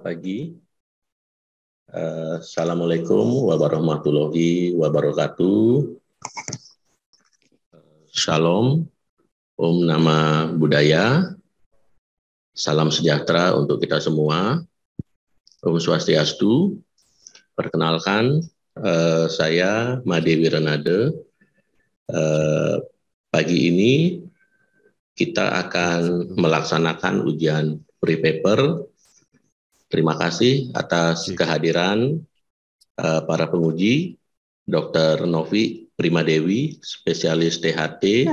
pagi. Assalamualaikum warahmatullahi wabarakatuh. Shalom, Om Nama Budaya, salam sejahtera untuk kita semua. Om Swastiastu. Perkenalkan, saya Madewi Renade. Pagi ini kita akan melaksanakan ujian pre-paper. Terima kasih atas kehadiran para penguji, Dr. Novi Primadewi, spesialis THT,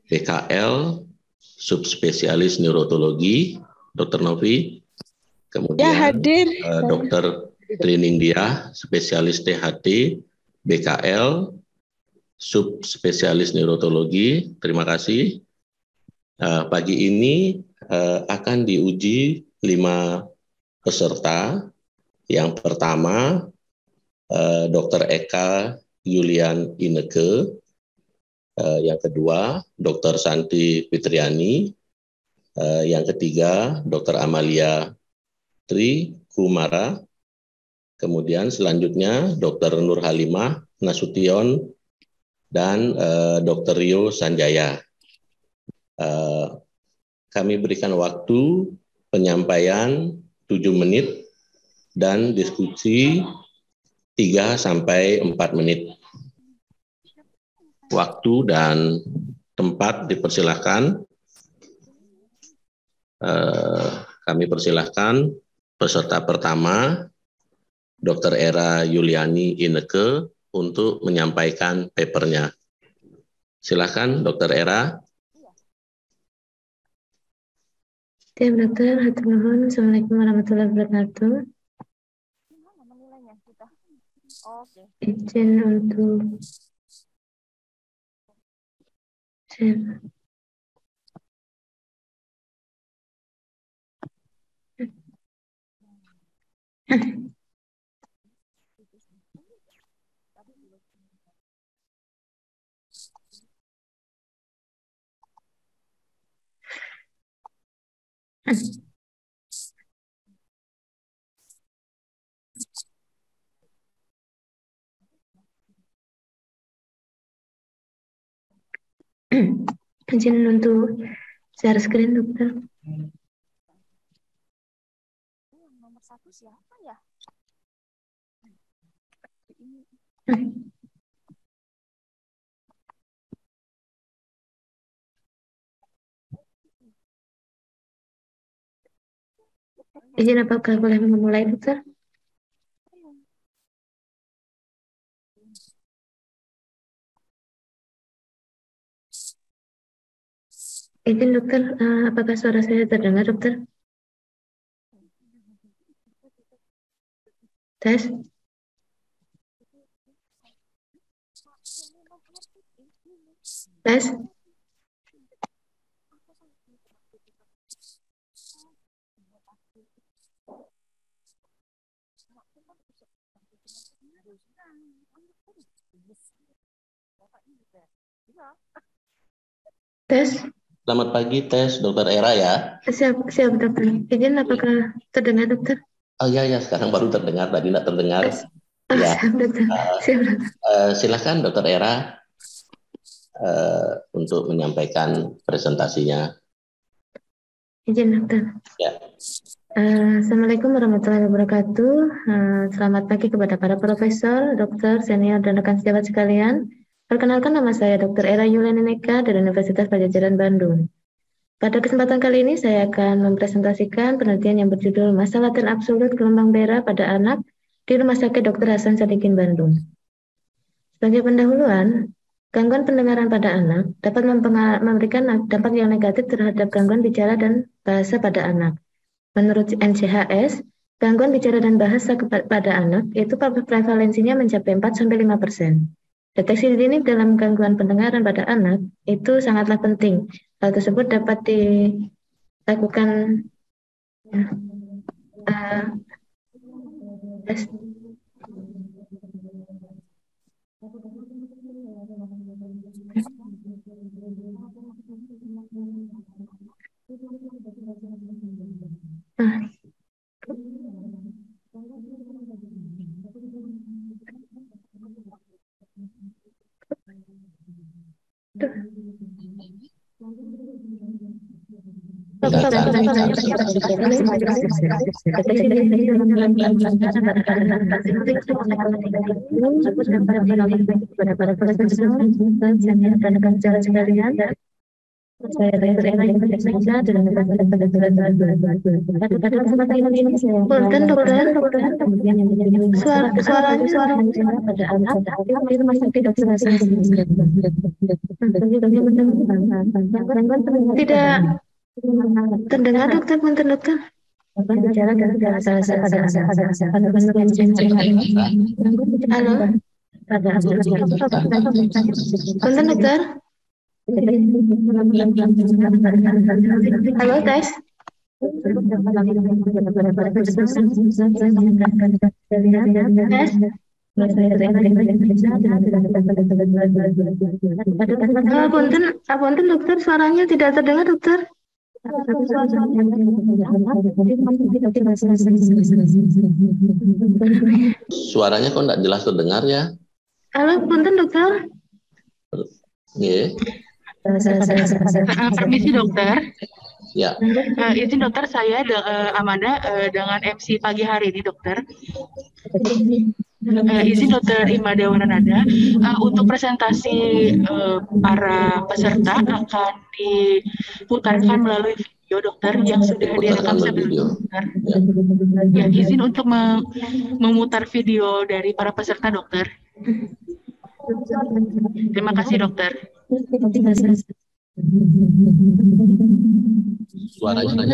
BKL, subspesialis neurologi, Dr. Novi, kemudian Dr. Triningdia, spesialis THT, BKL, subspesialis neurologi. Terima kasih. Pagi ini akan diuji 5 peserta. Yang pertama, Dr. Eka Yulian Ineke. Yang kedua, Dr. Santi Fitriani. Yang ketiga, Dr. Amalia Tri Kumara. Kemudian selanjutnya, Dr. Nur Halimah Nasution dan Dr. Rio Sanjaya. Kami berikan waktu penyampaian 7 menit dan diskusi 3 sampai 4 menit. Waktu dan tempat dipersilahkan. Kami persilahkan peserta pertama, Dr. Era Yuliani Ineke, untuk menyampaikan papernya. Silakan, Dr. Era. Terima kasih, hatur nuhun. Assalamualaikum warahmatullahi wabarakatuh. Izin untuk share. Izin untuk share screen, dokter. Nomor 1 siapa ya? Izin, apakah boleh memulai, dokter? Izin, dokter, apakah suara saya terdengar, dokter? Tes. Tes. Tes. Selamat pagi, tes Dr. Era ya. Siap, dokter. Izin, apakah terdengar, dokter? Oh iya, sekarang baru terdengar, tadi tidak terdengar. Ya. Siap, dokter. Siap, dokter. Silakan, Dr. Era, untuk menyampaikan presentasinya. Izin, dokter. Ya. Assalamualaikum warahmatullahi wabarakatuh. Selamat pagi kepada para profesor, dokter, senior, dan rekan sejawat sekalian. Perkenalkan, nama saya Dr. Era Yuliani Ineke dari Universitas Padjadjaran Bandung. Pada kesempatan kali ini saya akan mempresentasikan penelitian yang berjudul Masa Laten Absolut Gelombang Bera pada Anak di Rumah Sakit Dr. Hasan Sadikin Bandung. Sebagai pendahuluan, gangguan pendengaran pada anak dapat memberikan dampak yang negatif terhadap gangguan bicara dan bahasa pada anak. Menurut NCHS, gangguan bicara dan bahasa pada anak itu prevalensinya mencapai 4-5%. Deteksi dini dalam gangguan pendengaran pada anak itu sangatlah penting. Hal tersebut dapat dilakukan Punten dokter, suaranya tidak terdengar dokter, punten dokter. Halo, punten dokter. Halo, tes. Tes. Punten dokter, suaranya tidak terdengar dokter. Suaranya kok enggak jelas terdengar ya? Halo, punten dokter. Iya. Permisi dokter. Ya. Izin dokter, saya Amanda dengan MC pagi hari ini dokter. Izin dokter Ima Dewaranada, untuk presentasi para peserta akan diputarkan melalui video dokter yang sudah direkam sebelumnya dokter. Ya, izin untuk memutar video dari para peserta dokter. Terima kasih dokter. Suaranya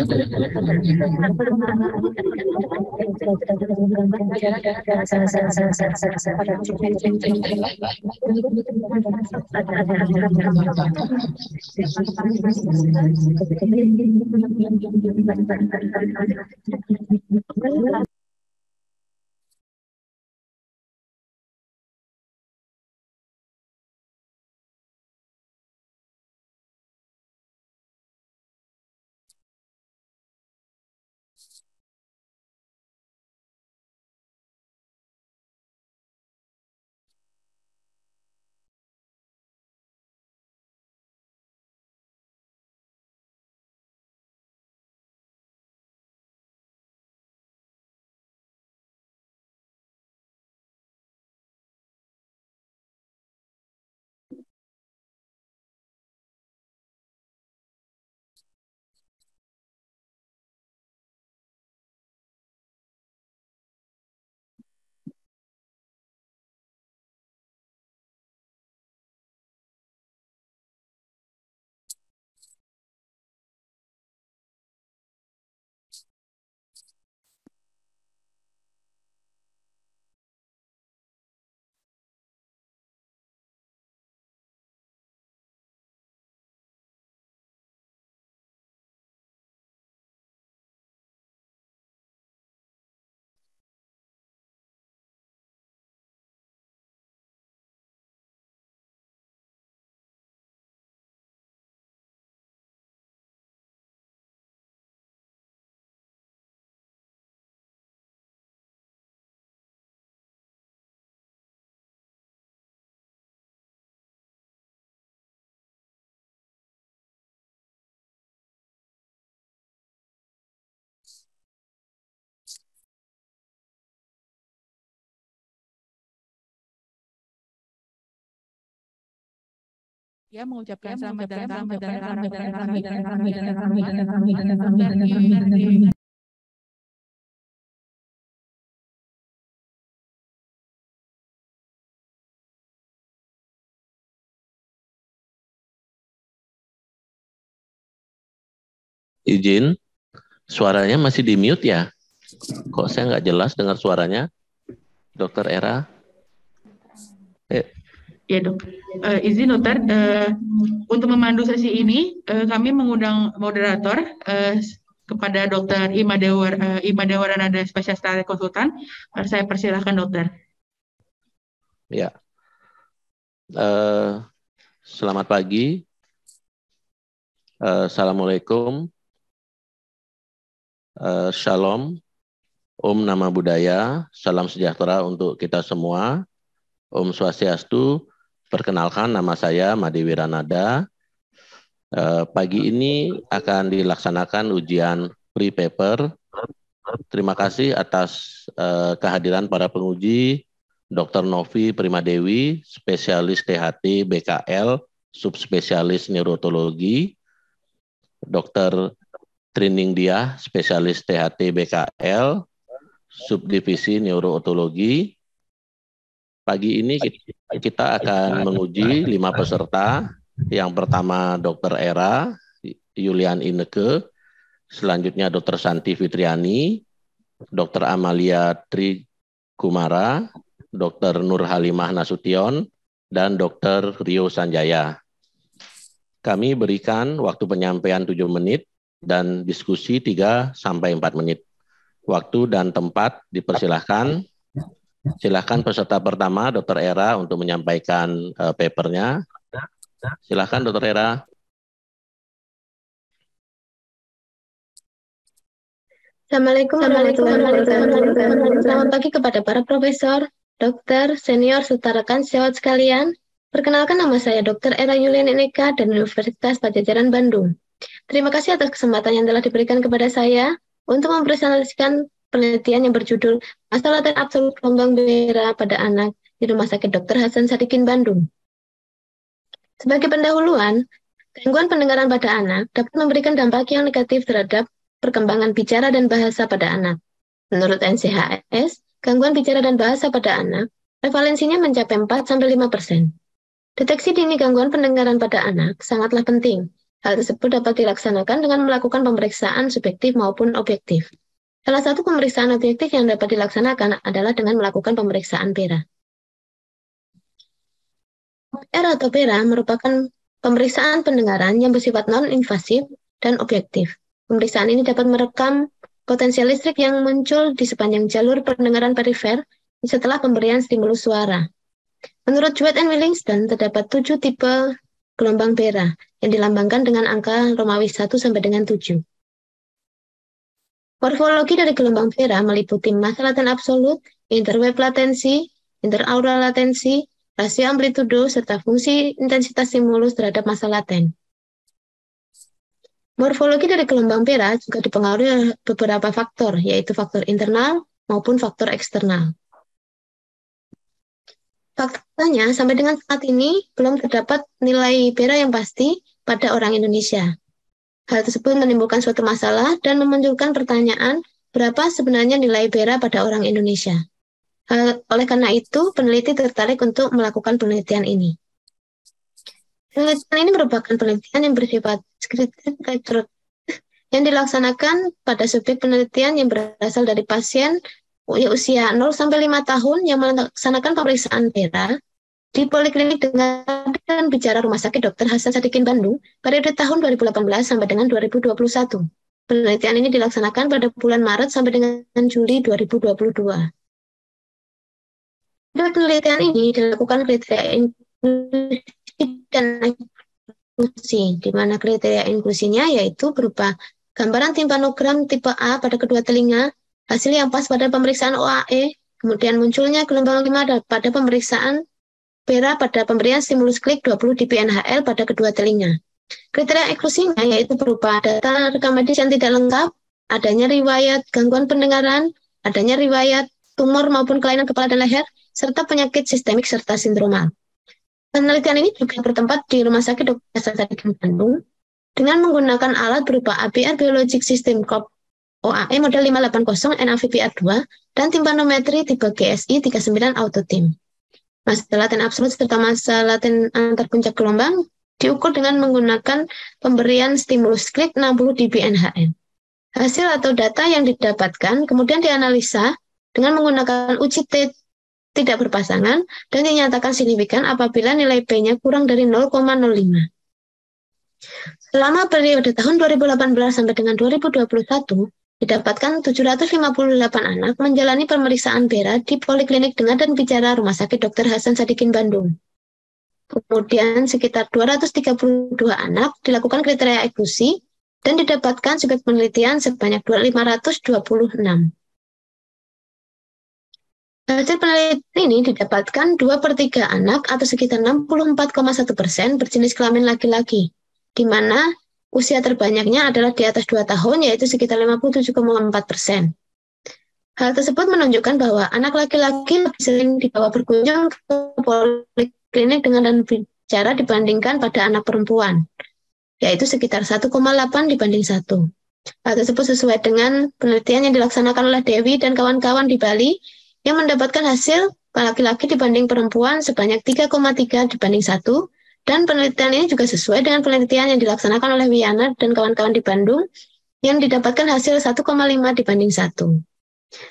Ya, mengucapkan selamat datang kepada izin, suaranya masih di mute ya? Kok saya nggak jelas dengar suaranya, Dokter Era? Ya dok, izin dokter, untuk memandu sesi ini kami mengundang moderator kepada Dokter Ima Dewaranada Spesialis Konsultan. Saya persilahkan dokter. Ya, selamat pagi, assalamualaikum, shalom, Om Nama Budaya, salam sejahtera untuk kita semua, Om Swastiastu, Perkenalkan, nama saya Made Wiranada. Pagi ini akan dilaksanakan ujian pre-paper. Terima kasih atas kehadiran para penguji, Dr. Novi Primadewi, spesialis THT BKL, subspesialis neurologi, Dr. Trining Diah, spesialis THT BKL, subdivisi neurootologi. Pagi ini kita akan menguji 5 peserta. Yang pertama Dr. Era Yulian Ineke, selanjutnya Dr. Santi Fitriani, Dr. Amalia Tri Kumara, Dr. Nur Halimah Nasution, dan Dr. Rio Sanjaya. Kami berikan waktu penyampaian 7 menit dan diskusi 3-4 menit. Waktu dan tempat dipersilahkan. Silakan peserta pertama, Dr. Era, untuk menyampaikan papernya. Silakan, Dr. Era. Assalamualaikum warahmatullahi wabarakatuh. Selamat pagi kepada para profesor, dokter, senior, serta rekan sejawat sekalian. Perkenalkan, nama saya Dr. Era Yulian Ineka dari Universitas Padjadjaran Bandung. Terima kasih atas kesempatan yang telah diberikan kepada saya untuk mempresentasikan penelitian yang berjudul Masalah dan Absolut Gelombang Bera pada Anak di Rumah Sakit Dr. Hasan Sadikin Bandung. Sebagai pendahuluan, gangguan pendengaran pada anak dapat memberikan dampak yang negatif terhadap perkembangan bicara dan bahasa pada anak. Menurut NCHS, gangguan bicara dan bahasa pada anak, prevalensinya mencapai 4-5%. Deteksi dini gangguan pendengaran pada anak sangatlah penting. Hal tersebut dapat dilaksanakan dengan melakukan pemeriksaan subjektif maupun objektif. Salah satu pemeriksaan objektif yang dapat dilaksanakan adalah dengan melakukan pemeriksaan PERA. PERA atau PERA merupakan pemeriksaan pendengaran yang bersifat non-invasif dan objektif. Pemeriksaan ini dapat merekam potensial listrik yang muncul di sepanjang jalur pendengaran perifer setelah pemberian stimulus suara. Menurut Jewett and Willingston, terdapat 7 tipe gelombang PERA yang dilambangkan dengan angka Romawi 1 sampai dengan 7. Morfologi dari gelombang PERA meliputi massa laten absolut, interwave latensi, interaural latensi, rasio amplitudo, serta fungsi intensitas stimulus terhadap massa laten. Morfologi dari gelombang PERA juga dipengaruhi oleh beberapa faktor, yaitu faktor internal maupun faktor eksternal. Faktanya, sampai dengan saat ini belum terdapat nilai PERA yang pasti pada orang Indonesia. Hal tersebut menimbulkan suatu masalah dan memunculkan pertanyaan berapa sebenarnya nilai PERA pada orang Indonesia. Oleh karena itu, peneliti tertarik untuk melakukan penelitian ini. Penelitian ini merupakan penelitian yang bersifat deskriptif yang dilaksanakan pada subjek penelitian yang berasal dari pasien usia 0-5 tahun yang melaksanakan pemeriksaan PERA di Poliklinik Dengar dan Bicara Rumah Sakit Dr. Hasan Sadikin Bandung periode tahun 2018 sampai dengan 2021. Penelitian ini dilaksanakan pada bulan Maret sampai dengan Juli 2022. Pada penelitian ini dilakukan kriteria inklusi dan inklusi, di mana kriteria inklusinya yaitu berupa gambaran timpanogram tipe A pada kedua telinga, hasil yang pas pada pemeriksaan OAE, kemudian munculnya gelombang 5 pada pemeriksaan PERA pada pemberian stimulus klik 20 dBNHL pada kedua telinga. Kriteria eksklusinya yaitu berupa data rekam medis yang tidak lengkap, adanya riwayat gangguan pendengaran, adanya riwayat tumor maupun kelainan kepala dan leher, serta penyakit sistemik serta sindromal. Penelitian ini juga bertempat di Rumah Sakit Dr. Hasan Sadikin Bandung dengan menggunakan alat berupa ABR Biologic System Corp OAE model 580 NAVPR2 dan timpanometri tipe GSI 39 AutoTim. Massa laten absolut serta massa laten antar puncak gelombang diukur dengan menggunakan pemberian stimulus klik 60 dBNHL. Hasil atau data yang didapatkan kemudian dianalisa dengan menggunakan uji T tidak berpasangan dan dinyatakan signifikan apabila nilai P-nya kurang dari 0,05. Selama periode tahun 2018 sampai dengan 2021, didapatkan 758 anak menjalani pemeriksaan PERA di Poliklinik Dengar dan Bicara Rumah Sakit Dr. Hasan Sadikin Bandung. Kemudian sekitar 232 anak dilakukan kriteria eksklusi dan didapatkan subjek penelitian sebanyak 526. Hasil penelitian ini didapatkan 2/3 anak atau sekitar 64,1% berjenis kelamin laki-laki, di mana usia terbanyaknya adalah di atas 2 tahun, yaitu sekitar 57,4%. Hal tersebut menunjukkan bahwa anak laki-laki lebih sering dibawa berkunjung ke poliklinik dengan bicara dibandingkan pada anak perempuan, yaitu sekitar 1,8 dibanding 1. Hal tersebut sesuai dengan penelitian yang dilaksanakan oleh Dewi dan kawan-kawan di Bali yang mendapatkan hasil laki-laki dibanding perempuan sebanyak 3,3 dibanding 1, dan penelitian ini juga sesuai dengan penelitian yang dilaksanakan oleh Wiana dan kawan-kawan di Bandung yang didapatkan hasil 1,5 dibanding 1.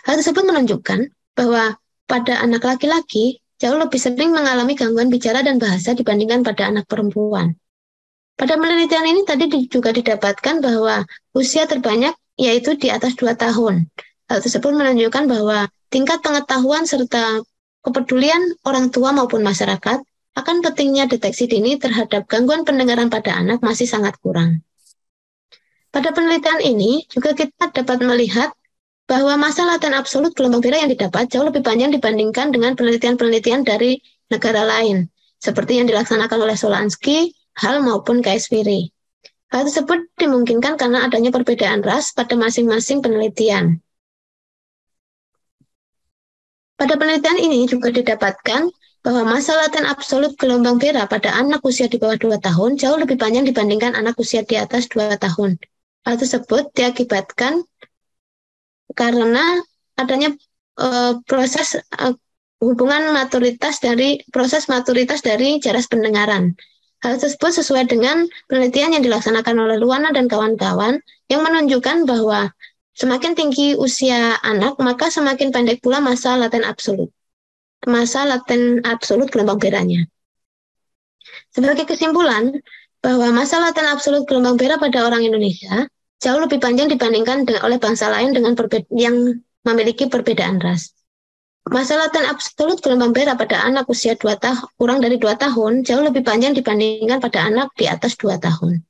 Hal tersebut menunjukkan bahwa pada anak laki-laki jauh lebih sering mengalami gangguan bicara dan bahasa dibandingkan pada anak perempuan. Pada penelitian ini tadi juga didapatkan bahwa usia terbanyak yaitu di atas 2 tahun. Hal tersebut menunjukkan bahwa tingkat pengetahuan serta kepedulian orang tua maupun masyarakat akan pentingnya deteksi dini terhadap gangguan pendengaran pada anak masih sangat kurang. Pada penelitian ini juga kita dapat melihat bahwa masa laten absolut gelombang merah yang didapat jauh lebih panjang dibandingkan dengan penelitian-penelitian dari negara lain, seperti yang dilaksanakan oleh Solansky, Hall maupun Kaisviri. Hal tersebut dimungkinkan karena adanya perbedaan ras pada masing-masing penelitian. Pada penelitian ini juga didapatkan bahwa masa laten absolut gelombang merah pada anak usia di bawah 2 tahun jauh lebih panjang dibandingkan anak usia di atas 2 tahun. Hal tersebut diakibatkan karena adanya proses hubungan proses maturitas dari jaras pendengaran. Hal tersebut sesuai dengan penelitian yang dilaksanakan oleh Luana dan kawan-kawan yang menunjukkan bahwa semakin tinggi usia anak, maka semakin pendek pula masa laten absolut gelombang merahnya. Sebagai kesimpulan, bahwa masa laten absolut gelombang merah pada orang Indonesia jauh lebih panjang dibandingkan oleh bangsa lain yang memiliki perbedaan ras. Masa laten absolut gelombang merah pada anak usia kurang dari 2 tahun jauh lebih panjang dibandingkan pada anak di atas 2 tahun.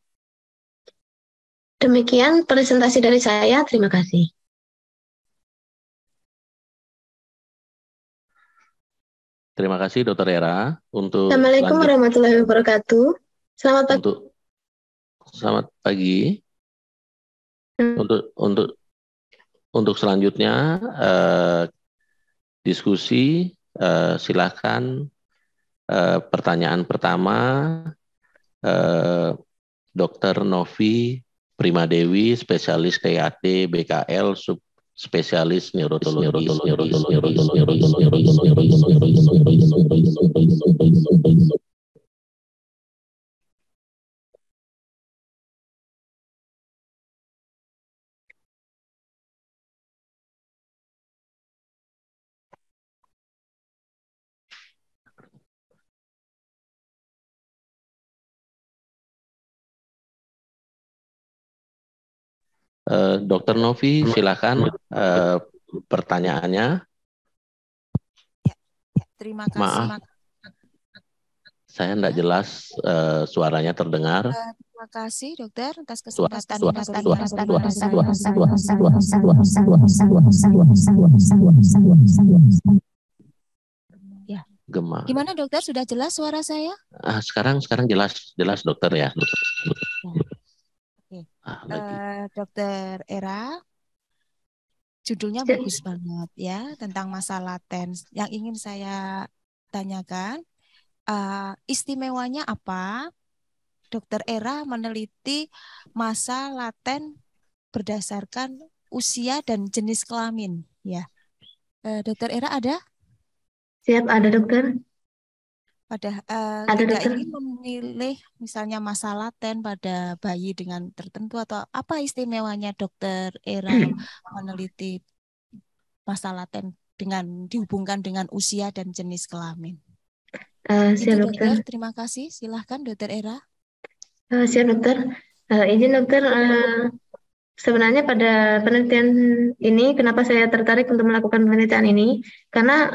Demikian presentasi dari saya. Terima kasih. Terima kasih Dr. Era untuk Assalamualaikum warahmatullahi wabarakatuh. Selamat pagi. Selamat pagi. Untuk selanjutnya diskusi, silakan pertanyaan pertama Dr. Novi Primadewi, spesialis TAT BKL, spesialis neurologi. Dr. Novi, silakan pertanyaannya. Ya, terima kasih. Maaf, saya tidak jelas suaranya terdengar. Terima kasih dokter atas kesempatan ya. Gemar. Gimana dokter, sudah jelas suara saya? Sekarang jelas dokter ya. Dokter Era, judulnya bagus banget ya, tentang masa laten. Yang ingin saya tanyakan, istimewanya apa Dokter Era meneliti masa laten berdasarkan usia dan jenis kelamin ya? Dokter Era ada? Siap, ada dokter. Tidak ingin memilih misalnya masa laten pada bayi dengan tertentu, atau apa istimewanya Dokter Era meneliti masa laten dihubungkan dengan usia dan jenis kelamin? Siap dokter. Terima kasih. Silahkan Dokter Era. Siap dokter. Izin dokter, sebenarnya pada penelitian ini, kenapa saya tertarik untuk melakukan penelitian ini? Karena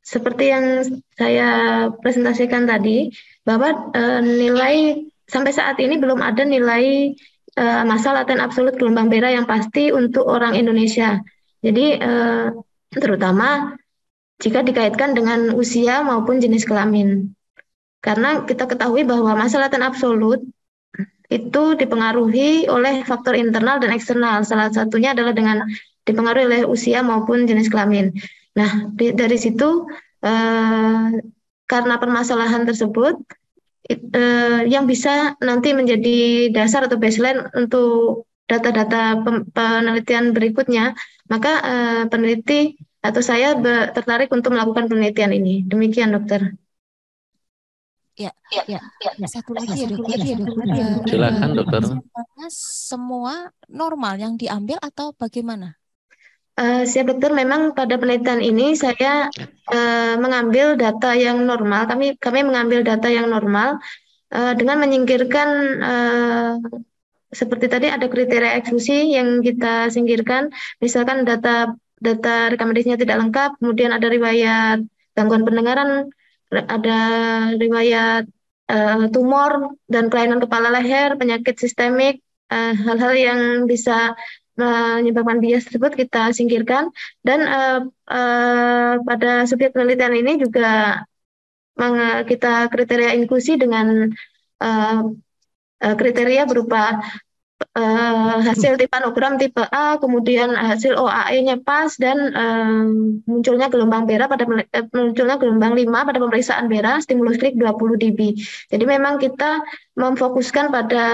seperti yang saya presentasikan tadi, bahwa nilai sampai saat ini belum ada nilai masa laten absolut gelombang merah yang pasti untuk orang Indonesia. Jadi terutama jika dikaitkan dengan usia maupun jenis kelamin. Karena kita ketahui bahwa masa laten absolut itu dipengaruhi oleh faktor internal dan eksternal. Salah satunya adalah dengan dipengaruhi oleh usia maupun jenis kelamin. Nah, dari situ karena permasalahan tersebut yang bisa nanti menjadi dasar atau baseline untuk data-data penelitian berikutnya, maka peneliti atau saya tertarik untuk melakukan penelitian ini. Demikian, dokter. Ya. Satu lagi ya, dokter. Silakan, dokter. Semua normal yang diambil atau bagaimana? Siap, dokter. Memang pada penelitian ini saya mengambil data yang normal. Kami mengambil data yang normal dengan menyingkirkan seperti tadi ada kriteria eksklusi yang kita singkirkan. Misalkan data rekam medisnya tidak lengkap, kemudian ada riwayat gangguan pendengaran, ada riwayat tumor dan kelainan kepala leher, penyakit sistemik, hal-hal yang bisa menyebabkan bias tersebut kita singkirkan. Dan pada subjek penelitian ini juga kita kriteria inklusi dengan kriteria berupa hasil tipanogram tipe A, kemudian hasil OAE-nya pas, dan munculnya gelombang BERA munculnya gelombang 5 pada pemeriksaan BERA, stimulus klik 20 dB. Jadi memang kita memfokuskan pada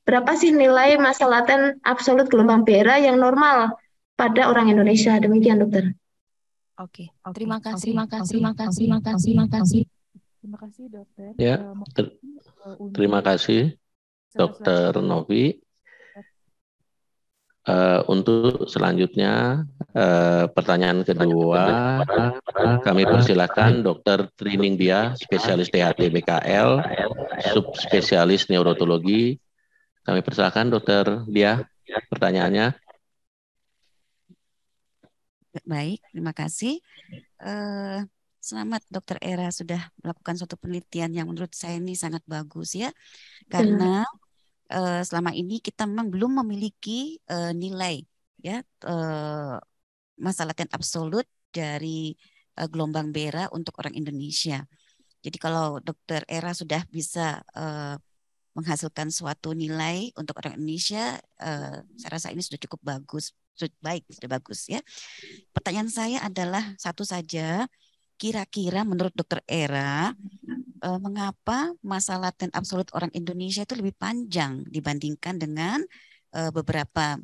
berapa sih nilai masa laten absolut gelombang BERA yang normal pada orang Indonesia. Demikian, dokter. Oke. Terima kasih. Terima kasih, dokter. Ya, terima kasih, Dokter Novi. Untuk selanjutnya, pertanyaan kedua, kami persilakan Dokter Trining Dia, spesialis THT BKL, subspesialis neurologi. Kami persilakan Dokter Dia, pertanyaannya. Baik, terima kasih. Selamat Dokter Era sudah melakukan suatu penelitian yang menurut saya ini sangat bagus ya, karena selama ini kita memang belum memiliki nilai ya masa laten absolut dari gelombang BERA untuk orang Indonesia. Jadi kalau Dokter Era sudah bisa menghasilkan suatu nilai untuk orang Indonesia, saya rasa ini sudah cukup bagus. Sudah bagus ya. Pertanyaan saya adalah satu saja, kira-kira menurut Dokter Era, mengapa masa laten absolut orang Indonesia itu lebih panjang dibandingkan dengan beberapa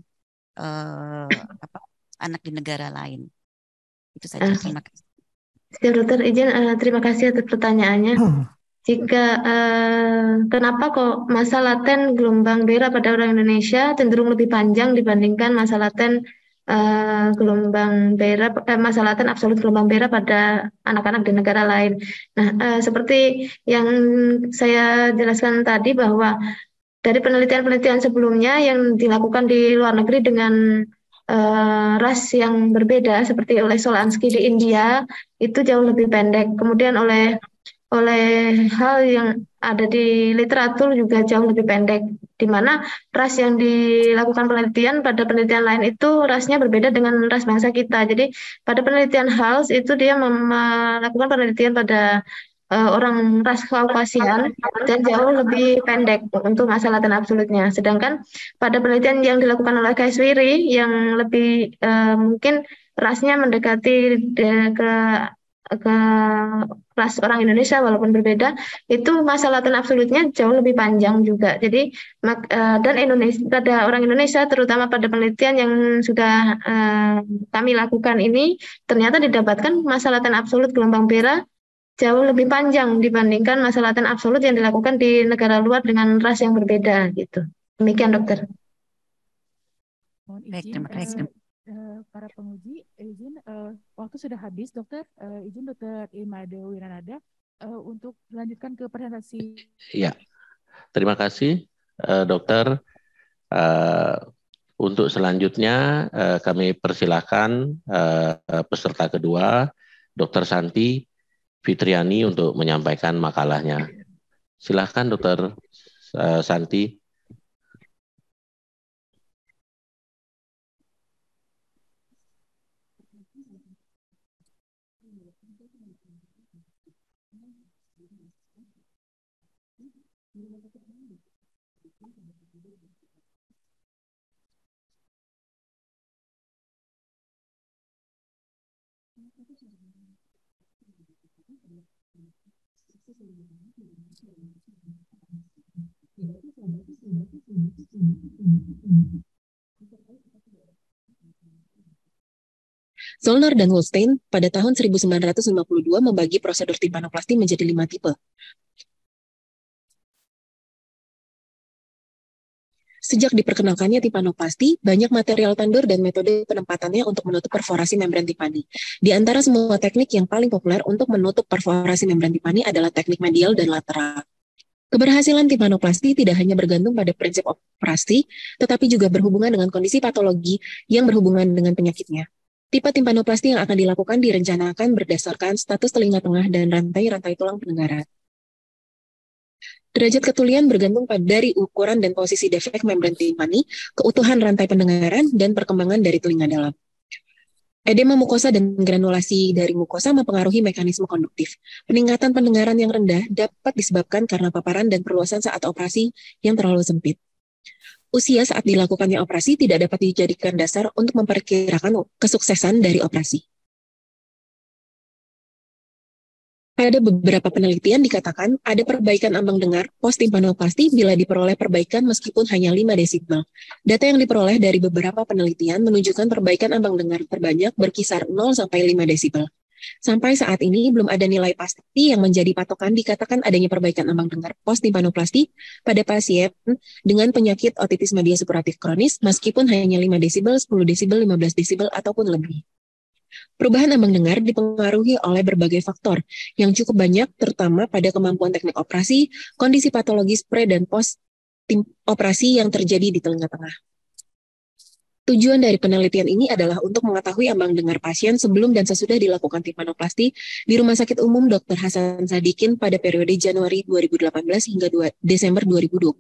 anak di negara lain? Itu saja. Terima kasih. Siap, dokter. Izin terima kasih atas pertanyaannya. Jika kenapa kok masa laten gelombang BERA pada orang Indonesia cenderung lebih panjang dibandingkan masa laten gelombang BERA, masa laten absolut gelombang BERA pada anak-anak di negara lain. Nah, seperti yang saya jelaskan tadi bahwa dari penelitian-penelitian sebelumnya yang dilakukan di luar negeri dengan ras yang berbeda, seperti oleh Solansky di India, itu jauh lebih pendek. Kemudian oleh hal yang ada di literatur juga jauh lebih pendek, di mana ras yang dilakukan penelitian pada penelitian lain itu rasnya berbeda dengan ras bangsa kita. Jadi pada penelitian Hals itu dia melakukan penelitian pada orang ras Kaukasian dan jauh lebih pendek untuk masa laten absolutnya. Sedangkan pada penelitian yang dilakukan oleh Kaiswiri yang lebih mungkin rasnya mendekati ke ras orang Indonesia walaupun berbeda, itu masa laten absolutnya jauh lebih panjang juga. Jadi dan Indonesia pada orang Indonesia terutama pada penelitian yang sudah kami lakukan ini ternyata didapatkan masa laten absolut gelombang BERA jauh lebih panjang dibandingkan masa laten absolut yang dilakukan di negara luar dengan ras yang berbeda gitu. Demikian, dokter. Mohon izin, Baik, terima kasih. para penguji, izin waktu sudah habis, dokter. Izin Dokter Imade Wiranada untuk melanjutkan ke presentasi. Ya, terima kasih, dokter. Untuk selanjutnya kami persilakan peserta kedua, Dokter Santi Fitriani, untuk menyampaikan makalahnya. Silakan, Dokter Santi. Zollner dan Wolstein pada tahun 1952 membagi prosedur timpanoplasti menjadi 5 tipe. Sejak diperkenalkannya timpanoplasti, banyak material tandur dan metode penempatannya untuk menutup perforasi membran timpani. Di antara semua teknik yang paling populer untuk menutup perforasi membran timpani adalah teknik medial dan lateral. Keberhasilan timpanoplasti tidak hanya bergantung pada prinsip operasi, tetapi juga berhubungan dengan kondisi patologi yang berhubungan dengan penyakitnya. Tipe timpanoplasti yang akan dilakukan direncanakan berdasarkan status telinga tengah dan rantai-rantai tulang pendengaran. Derajat ketulian bergantung dari ukuran dan posisi defek membran timpani, keutuhan rantai pendengaran, dan perkembangan dari telinga dalam. Edema mukosa dan granulasi dari mukosa mempengaruhi mekanisme konduktif. Peningkatan pendengaran yang rendah dapat disebabkan karena paparan dan perluasan saat operasi yang terlalu sempit. Usia saat dilakukannya operasi tidak dapat dijadikan dasar untuk memperkirakan kesuksesan dari operasi. Pada beberapa penelitian dikatakan ada perbaikan ambang dengar post-timpanoplasti bila diperoleh perbaikan meskipun hanya 5 desibel. Data yang diperoleh dari beberapa penelitian menunjukkan perbaikan ambang dengar terbanyak berkisar 0 sampai 5 desibel. Sampai saat ini belum ada nilai pasti yang menjadi patokan dikatakan adanya perbaikan ambang dengar post-timpanoplasti pada pasien dengan penyakit otitis media supuratif kronis meskipun hanya 5 desibel, 10 desibel, 15 desibel ataupun lebih. Perubahan ambang dengar dipengaruhi oleh berbagai faktor yang cukup banyak, terutama pada kemampuan teknik operasi, kondisi patologis pre dan post operasi yang terjadi di telinga tengah. Tujuan dari penelitian ini adalah untuk mengetahui ambang dengar pasien sebelum dan sesudah dilakukan timpanoplasti di Rumah Sakit Umum Dr. Hasan Sadikin pada periode Januari 2018 hingga Desember 2020.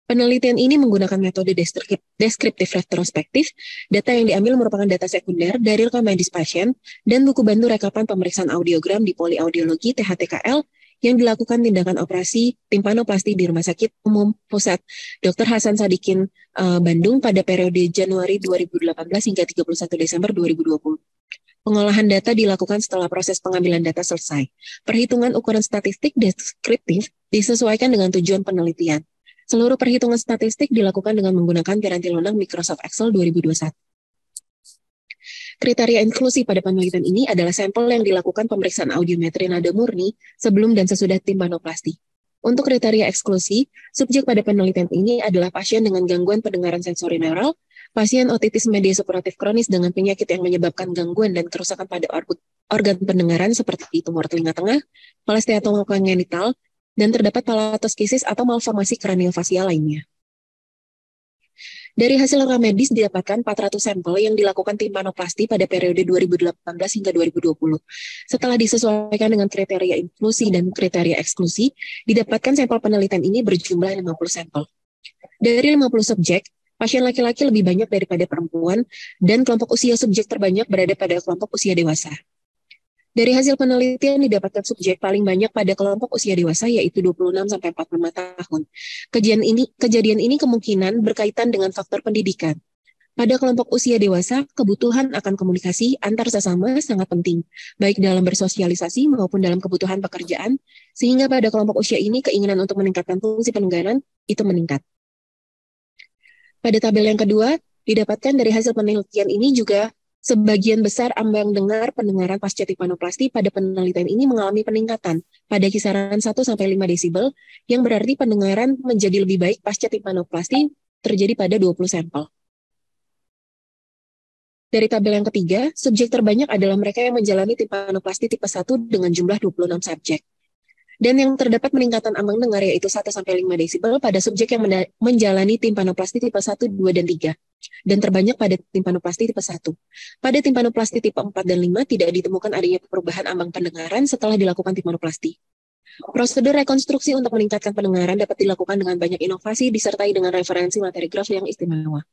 Penelitian ini menggunakan metode deskriptif retrospektif. Data yang diambil merupakan data sekunder dari rekam medis pasien dan buku bantu rekapan pemeriksaan audiogram di poliaudiologi THTKL yang dilakukan tindakan operasi timpanoplasti di Rumah Sakit Umum Pusat Dr. Hasan Sadikin Bandung pada periode Januari 2018 hingga 31 Desember 2020. Pengolahan data dilakukan setelah proses pengambilan data selesai. Perhitungan ukuran statistik deskriptif disesuaikan dengan tujuan penelitian. Seluruh perhitungan statistik dilakukan dengan menggunakan piranti lunak Microsoft Excel 2021. Kriteria inklusi pada penelitian ini adalah sampel yang dilakukan pemeriksaan audiometri nada murni sebelum dan sesudah timpanoplasti. Untuk kriteria eksklusi, subjek pada penelitian ini adalah pasien dengan gangguan pendengaran sensorineural, pasien otitis media supuratif kronis dengan penyakit yang menyebabkan gangguan dan kerusakan pada organ pendengaran seperti tumor telinga tengah, palesteatoma kongenital, dan terdapat palatoskisis atau malformasi kraniofasial lainnya. Dari hasil rekam medis didapatkan 400 sampel yang dilakukan timpanoplasti pada periode 2018 hingga 2020. Setelah disesuaikan dengan kriteria inklusi dan kriteria eksklusi, didapatkan sampel penelitian ini berjumlah 50 sampel. Dari 50 subjek, pasien laki-laki lebih banyak daripada perempuan dan kelompok usia subjek terbanyak berada pada kelompok usia dewasa. Dari hasil penelitian didapatkan subjek paling banyak pada kelompok usia dewasa yaitu 26 sampai 45 tahun. Kejadian ini kemungkinan berkaitan dengan faktor pendidikan. Pada kelompok usia dewasa, kebutuhan akan komunikasi antar sesama sangat penting, baik dalam bersosialisasi maupun dalam kebutuhan pekerjaan, sehingga pada kelompok usia ini keinginan untuk meningkatkan fungsi pendengaran itu meningkat. Pada tabel yang kedua, didapatkan dari hasil penelitian ini juga sebagian besar ambang dengar pendengaran pasca timpanoplasti pada penelitian ini mengalami peningkatan pada kisaran 1-5 desibel, yang berarti pendengaran menjadi lebih baik pasca timpanoplasti terjadi pada 20 sampel. Dari tabel yang ketiga, subjek terbanyak adalah mereka yang menjalani timpanoplasti tipe 1 dengan jumlah 26 subjek. Dan yang terdapat peningkatan ambang dengar yaitu 1-5 desibel pada subjek yang menjalani timpanoplasti tipe 1, 2, dan 3. Dan terbanyak pada timpanoplasti tipe 1. Pada timpanoplasti tipe 4 dan 5 tidak ditemukan adanya perubahan ambang pendengaran setelah dilakukan timpanoplasti. Prosedur rekonstruksi untuk meningkatkan pendengaran dapat dilakukan dengan banyak inovasi disertai dengan referensi materi graf yang istimewa.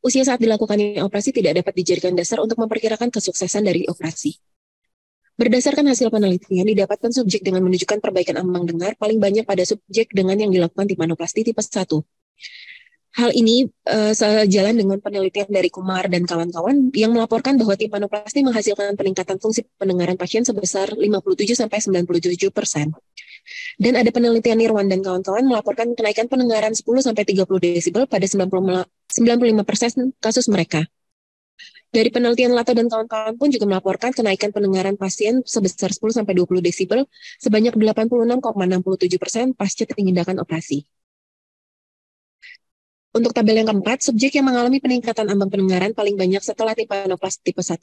Usia saat dilakukannya operasi tidak dapat dijadikan dasar untuk memperkirakan kesuksesan dari operasi. Berdasarkan hasil penelitian, didapatkan subjek dengan menunjukkan perbaikan ambang dengar paling banyak pada subjek dengan yang dilakukan timpanoplasti tipe 1. Hal ini sejalan dengan penelitian dari Kumar dan kawan-kawan yang melaporkan bahwa timpanoplasti menghasilkan peningkatan fungsi pendengaran pasien sebesar 57-97%. Dan ada penelitian Nirwan dan kawan-kawan melaporkan kenaikan pendengaran 10-30 desibel pada 95% kasus mereka. Dari penelitian Lato dan kawan-kawan pun juga melaporkan kenaikan pendengaran pasien sebesar 10-20 desibel sebanyak 86,67% pasca tindakan operasi. Untuk tabel yang keempat, subjek yang mengalami peningkatan ambang pendengaran paling banyak setelah timpanoplasti tipe 1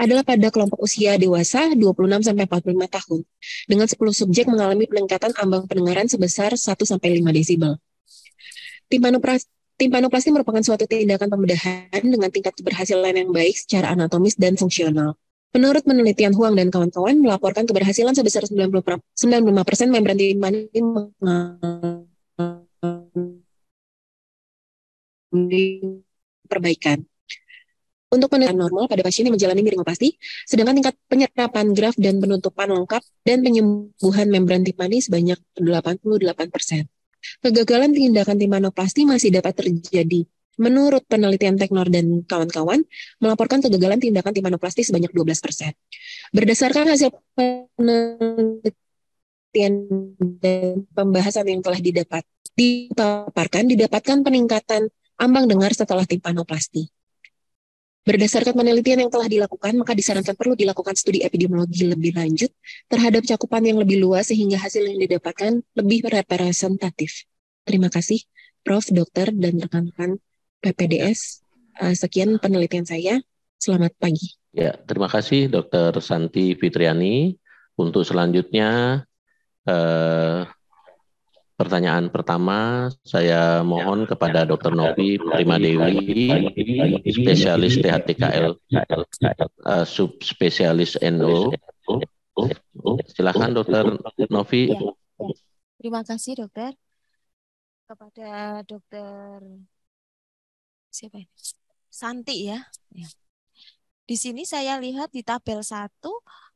adalah pada kelompok usia dewasa 26-45 tahun, dengan 10 subjek mengalami peningkatan ambang pendengaran sebesar 1-5 desibel. Timpanoplasti merupakan suatu tindakan pembedahan dengan tingkat keberhasilan yang baik secara anatomis dan fungsional. Menurut penelitian Huang dan kawan-kawan melaporkan keberhasilan sebesar 95% membran timpani perbaikan. Untuk penelitian normal pada pasien yang menjalani miringoplasti, sedangkan tingkat penyerapan graf dan penutupan lengkap dan penyembuhan membran timpani sebanyak 88%. Kegagalan tindakan timpanoplasti masih dapat terjadi. Menurut penelitian Teknor dan kawan-kawan, melaporkan kegagalan tindakan timpanoplasti sebanyak 12%. Berdasarkan hasil penelitian dan pembahasan yang telah didapatkan peningkatan ambang dengar setelah timpanoplasti. Berdasarkan penelitian yang telah dilakukan, maka disarankan perlu dilakukan studi epidemiologi lebih lanjut terhadap cakupan yang lebih luas sehingga hasil yang didapatkan lebih representatif. Terima kasih, Prof, Dokter, dan rekan-rekan PPDS. Sekian penelitian saya. Selamat pagi. Ya, terima kasih Dr. Santi Fitriani. Untuk selanjutnya, pertanyaan pertama saya mohon kepada Dr. Novi Primadewi, spesialis THTKL, subspesialis NO. Silakan Dr. Novi. Ya. Terima kasih dokter. Kepada Dokter siapa ini? Santi ya. Di sini saya lihat di tabel 1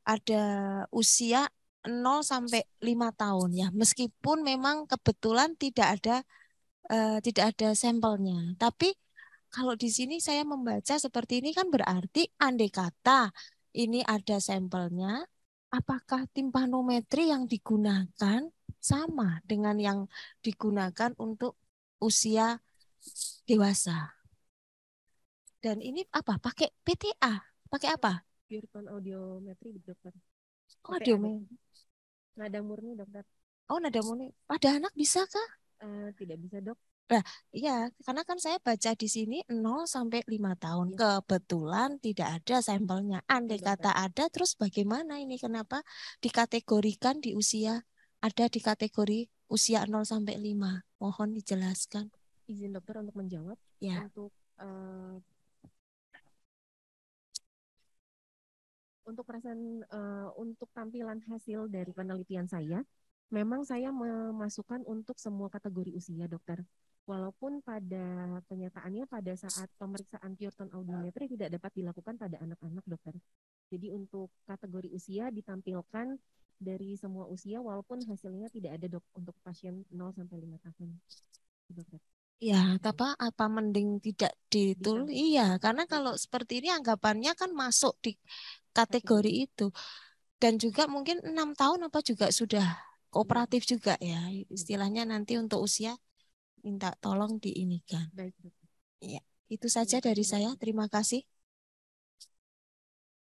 ada usia 0 sampai 5 tahun ya. Meskipun memang kebetulan tidak ada sampelnya. Tapi kalau di sini saya membaca seperti ini kan berarti andai kata ini ada sampelnya, apakah timpanometri yang digunakan sama dengan yang digunakan untuk usia dewasa? Dan ini apa? Pakai PTA? Pakai apa? Pure audiometri dokter. Oh, audiometri. Nada murni dokter. Oh, nada murni. Pada anak bisa kah? Tidak bisa dok. Nah, iya, karena kan saya baca di sini 0 sampai 5 tahun. Ya. Kebetulan tidak ada sampelnya. Andai kata ada, terus bagaimana ini? Kenapa dikategorikan di usia, ada di kategori usia 0 sampai 5? Mohon dijelaskan. Izin dokter untuk menjawab. Ya. Untuk untuk tampilan hasil dari penelitian saya, memang saya memasukkan untuk semua kategori usia dokter. Walaupun pada kenyataannya pada saat pemeriksaan pure tone audiometri tidak dapat dilakukan pada anak-anak dokter. Jadi untuk kategori usia ditampilkan dari semua usia walaupun hasilnya tidak ada dok untuk pasien 0 sampai 5 tahun. Dokter. Ya, apa mending tidak ditulis? Iya, karena kalau seperti ini anggapannya kan masuk di kategori itu. Dan juga mungkin 6 tahun apa juga sudah kooperatif juga ya. Istilahnya nanti untuk usia minta tolong diinikan. Baik. Ya, itu saja dari saya. Terima kasih.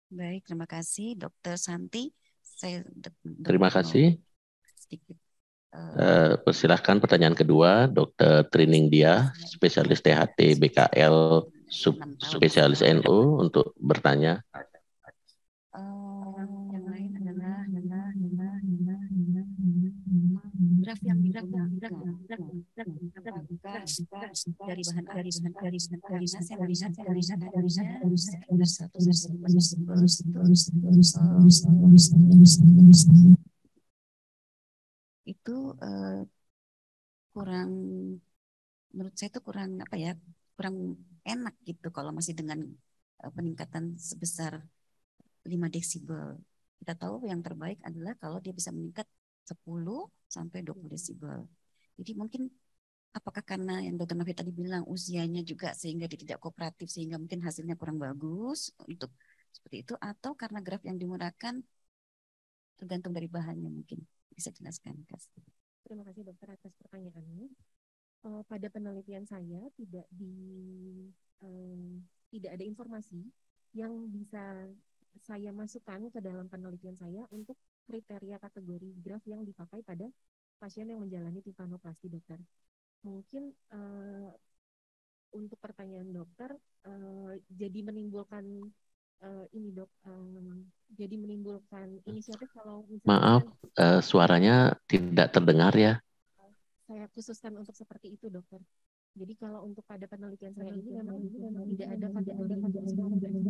Baik, terima kasih Dokter Santi. Terima kasih. Sedikit. Persilahkan pertanyaan kedua, Dr. Trining Dia, spesialis THT BKL, spesialis NO untuk bertanya. Yang lain adalah graf yang digunakan dari bahan saya melihat itu kurang, menurut saya itu kurang apa ya, kurang enak gitu kalau masih dengan peningkatan sebesar 5 desibel. Kita tahu yang terbaik adalah kalau dia bisa meningkat 10 sampai 20 desibel. Jadi mungkin apakah karena yang Dr. Novi tadi bilang usianya juga sehingga dia tidak kooperatif sehingga mungkin hasilnya kurang bagus untuk seperti itu, atau karena graf yang digunakan tergantung dari bahannya, mungkin bisa jelaskan. Terima kasih dokter atas pertanyaannya. Pada penelitian saya tidak ada informasi yang bisa saya masukkan ke dalam penelitian saya untuk kriteria kategori graf yang dipakai pada pasien yang menjalani timpaanoplasti, dokter. Mungkin untuk pertanyaan dokter, jadi menimbulkan jadi menimbulkan inisiatif kalau misalnya. Maaf, suaranya tidak terdengar ya. Saya khususkan untuk seperti itu, dokter. Jadi kalau untuk pada penelitian saya ini memang tidak ada kategori dari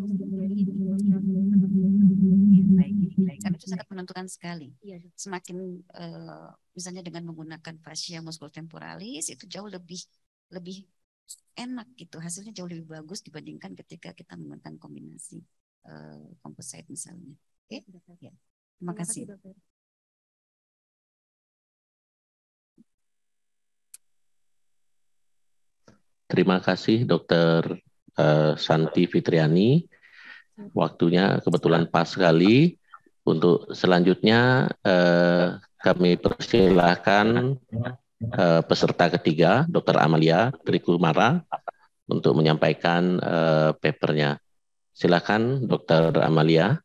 baik. Karena itu sangat menentukan sekali. Iya, semakin misalnya dengan menggunakan fascia musculotemporalis itu jauh lebih enak gitu, hasilnya jauh lebih bagus dibandingkan ketika kita menggunakan kombinasi composite misalnya. Oke, ya. Terima kasih. Dokter. Terima kasih Dokter Santi Fitriani. Waktunya kebetulan pas sekali. Untuk selanjutnya kami persilahkan peserta ketiga, Dr. Amalia Trikumara, untuk menyampaikan papernya. Silakan Dr. Amalia.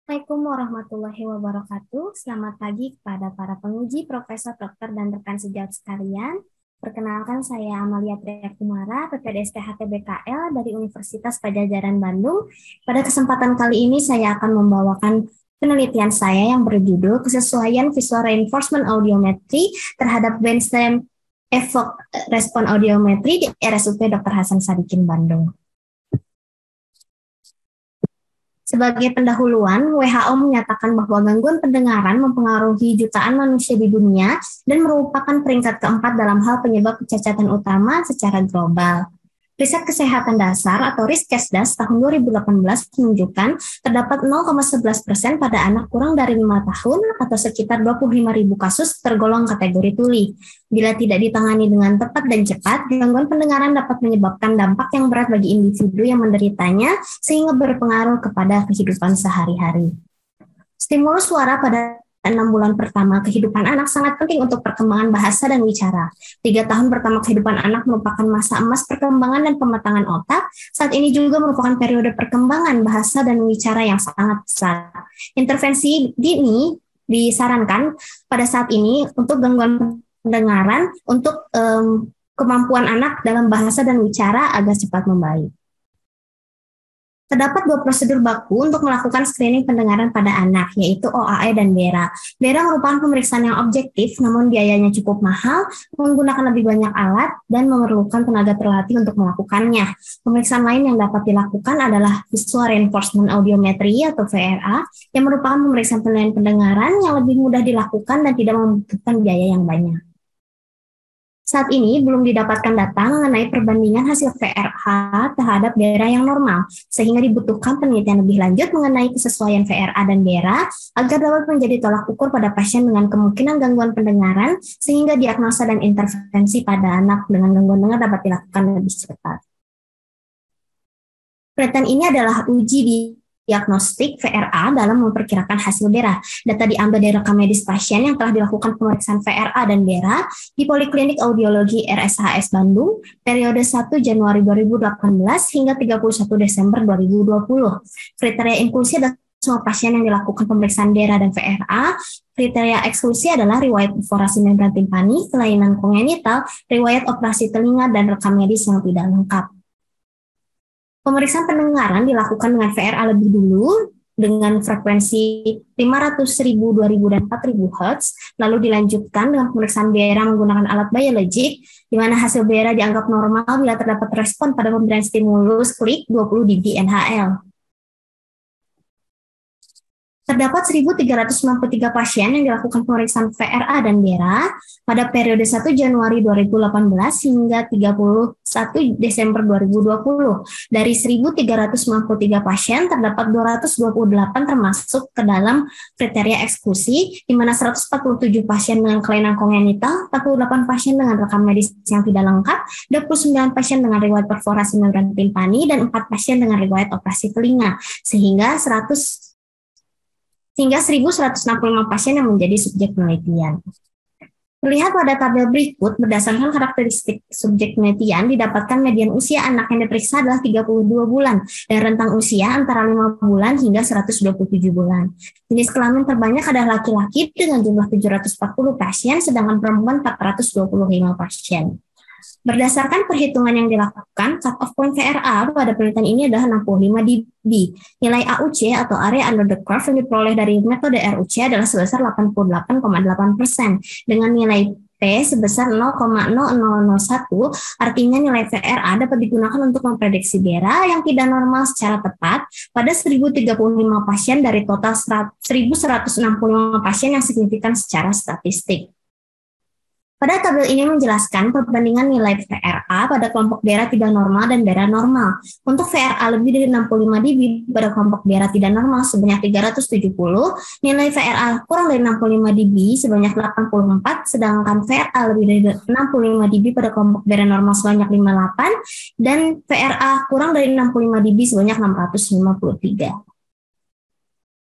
Assalamualaikum warahmatullahi wabarakatuh. Selamat pagi kepada para penguji, profesor, dokter, dan rekan sejawat sekalian. Perkenalkan, saya Amalia Trikumara, PPDS THT BKL dari Universitas Padjadjaran Bandung. Pada kesempatan kali ini saya akan membawakan penelitian saya yang berjudul kesesuaian visual reinforcement audiometry terhadap brainstem Evoke Respon Audiometri di RSUP Dr. Hasan Sadikin Bandung. Sebagai pendahuluan, WHO menyatakan bahwa gangguan pendengaran mempengaruhi jutaan manusia di dunia dan merupakan peringkat keempat dalam hal penyebab kecacatan utama secara global. Riset Kesehatan Dasar atau Riskesdas tahun 2018 menunjukkan terdapat 0,11% pada anak kurang dari 5 tahun atau sekitar 25.000 kasus tergolong kategori tuli. Bila tidak ditangani dengan tepat dan cepat, gangguan pendengaran dapat menyebabkan dampak yang berat bagi individu yang menderitanya sehingga berpengaruh kepada kehidupan sehari-hari. Stimulus suara pada 6 bulan pertama kehidupan anak sangat penting untuk perkembangan bahasa dan wicara. 3 tahun pertama kehidupan anak merupakan masa emas perkembangan dan pematangan otak. Saat ini juga merupakan periode perkembangan bahasa dan wicara yang sangat besar. Intervensi dini disarankan pada saat ini untuk gangguan pendengaran untuk kemampuan anak dalam bahasa dan wicara agar cepat membaik. Terdapat 2 prosedur baku untuk melakukan screening pendengaran pada anak, yaitu OAE dan BERA. BERA merupakan pemeriksaan yang objektif, namun biayanya cukup mahal, menggunakan lebih banyak alat, dan memerlukan tenaga terlatih untuk melakukannya. Pemeriksaan lain yang dapat dilakukan adalah Visual Reinforcement Audiometry atau VRA, yang merupakan pemeriksaan penilaian pendengaran yang lebih mudah dilakukan dan tidak membutuhkan biaya yang banyak. Saat ini belum didapatkan data mengenai perbandingan hasil VRH terhadap BERA yang normal, sehingga dibutuhkan penelitian lebih lanjut mengenai kesesuaian VRA dan BERA agar dapat menjadi tolak ukur pada pasien dengan kemungkinan gangguan pendengaran, sehingga diagnosa dan intervensi pada anak dengan gangguan dengar dapat dilakukan lebih cepat. Penelitian ini adalah uji di diagnostik VRA dalam memperkirakan hasil BERA. Data diambil dari rekam medis pasien yang telah dilakukan pemeriksaan VRA dan BERA di Poliklinik Audiologi RSHS Bandung periode 1 Januari 2018 hingga 31 Desember 2020. Kriteria inklusi adalah semua pasien yang dilakukan pemeriksaan BERA dan VRA. Kriteria eksklusi adalah riwayat perforasi membran timpani, kelainan kongenital, riwayat operasi telinga, dan rekam medis yang tidak lengkap. Pemeriksaan pendengaran dilakukan dengan VRA lebih dulu dengan frekuensi 500, 1000, 2000, dan 4000 Hz, lalu dilanjutkan dengan pemeriksaan BERA menggunakan alat biologik, di mana hasil BERA dianggap normal bila terdapat respon pada pemberian stimulus klik 20 dB NHL. Terdapat 1.393 pasien yang dilakukan pemeriksaan VRA dan BERA pada periode 1 Januari 2018 hingga 31 Desember 2020. Dari 1.393 pasien, terdapat 228 termasuk ke dalam kriteria eksklusi, di mana 147 pasien dengan kelainan kongenital, 48 pasien dengan rekam medis yang tidak lengkap, 29 pasien dengan riwayat perforasi membran timpani, dan 4 pasien dengan riwayat operasi telinga, sehingga 1.165 pasien yang menjadi subjek penelitian. Terlihat pada tabel berikut, berdasarkan karakteristik subjek penelitian, didapatkan median usia anak yang diperiksa adalah 32 bulan, dan rentang usia antara 5 bulan hingga 127 bulan. Jenis kelamin terbanyak adalah laki-laki dengan jumlah 740 pasien, sedangkan perempuan 425 pasien. Berdasarkan perhitungan yang dilakukan, cut-off point VRA pada penelitian ini adalah 65 dB. Nilai AUC atau area under the curve yang diperoleh dari metode RUC adalah sebesar 88,8%, dengan nilai P sebesar 0,0001, artinya nilai VRA dapat digunakan untuk memprediksi BERA yang tidak normal secara tepat pada 1.035 pasien dari total 1.165 pasien yang signifikan secara statistik. Pada tabel ini menjelaskan perbandingan nilai VRA pada kelompok BERA tidak normal dan BERA normal. Untuk VRA lebih dari 65 dB pada kelompok BERA tidak normal sebanyak 370, nilai VRA kurang dari 65 dB sebanyak 84, sedangkan VRA lebih dari 65 dB pada kelompok BERA normal sebanyak 58, dan VRA kurang dari 65 dB sebanyak 653.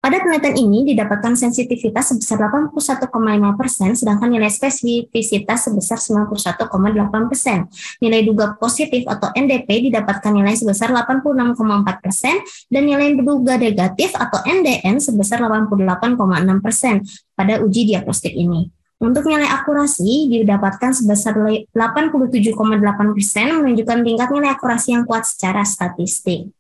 Pada penelitian ini didapatkan sensitivitas sebesar 81,5%, sedangkan nilai spesifisitas sebesar 91,8%. Nilai duga positif atau NDP didapatkan nilai sebesar 86,4%, dan nilai duga negatif atau NDN sebesar 88,6% pada uji diagnostik ini. Untuk nilai akurasi didapatkan sebesar 87,8%, menunjukkan tingkat nilai akurasi yang kuat secara statistik.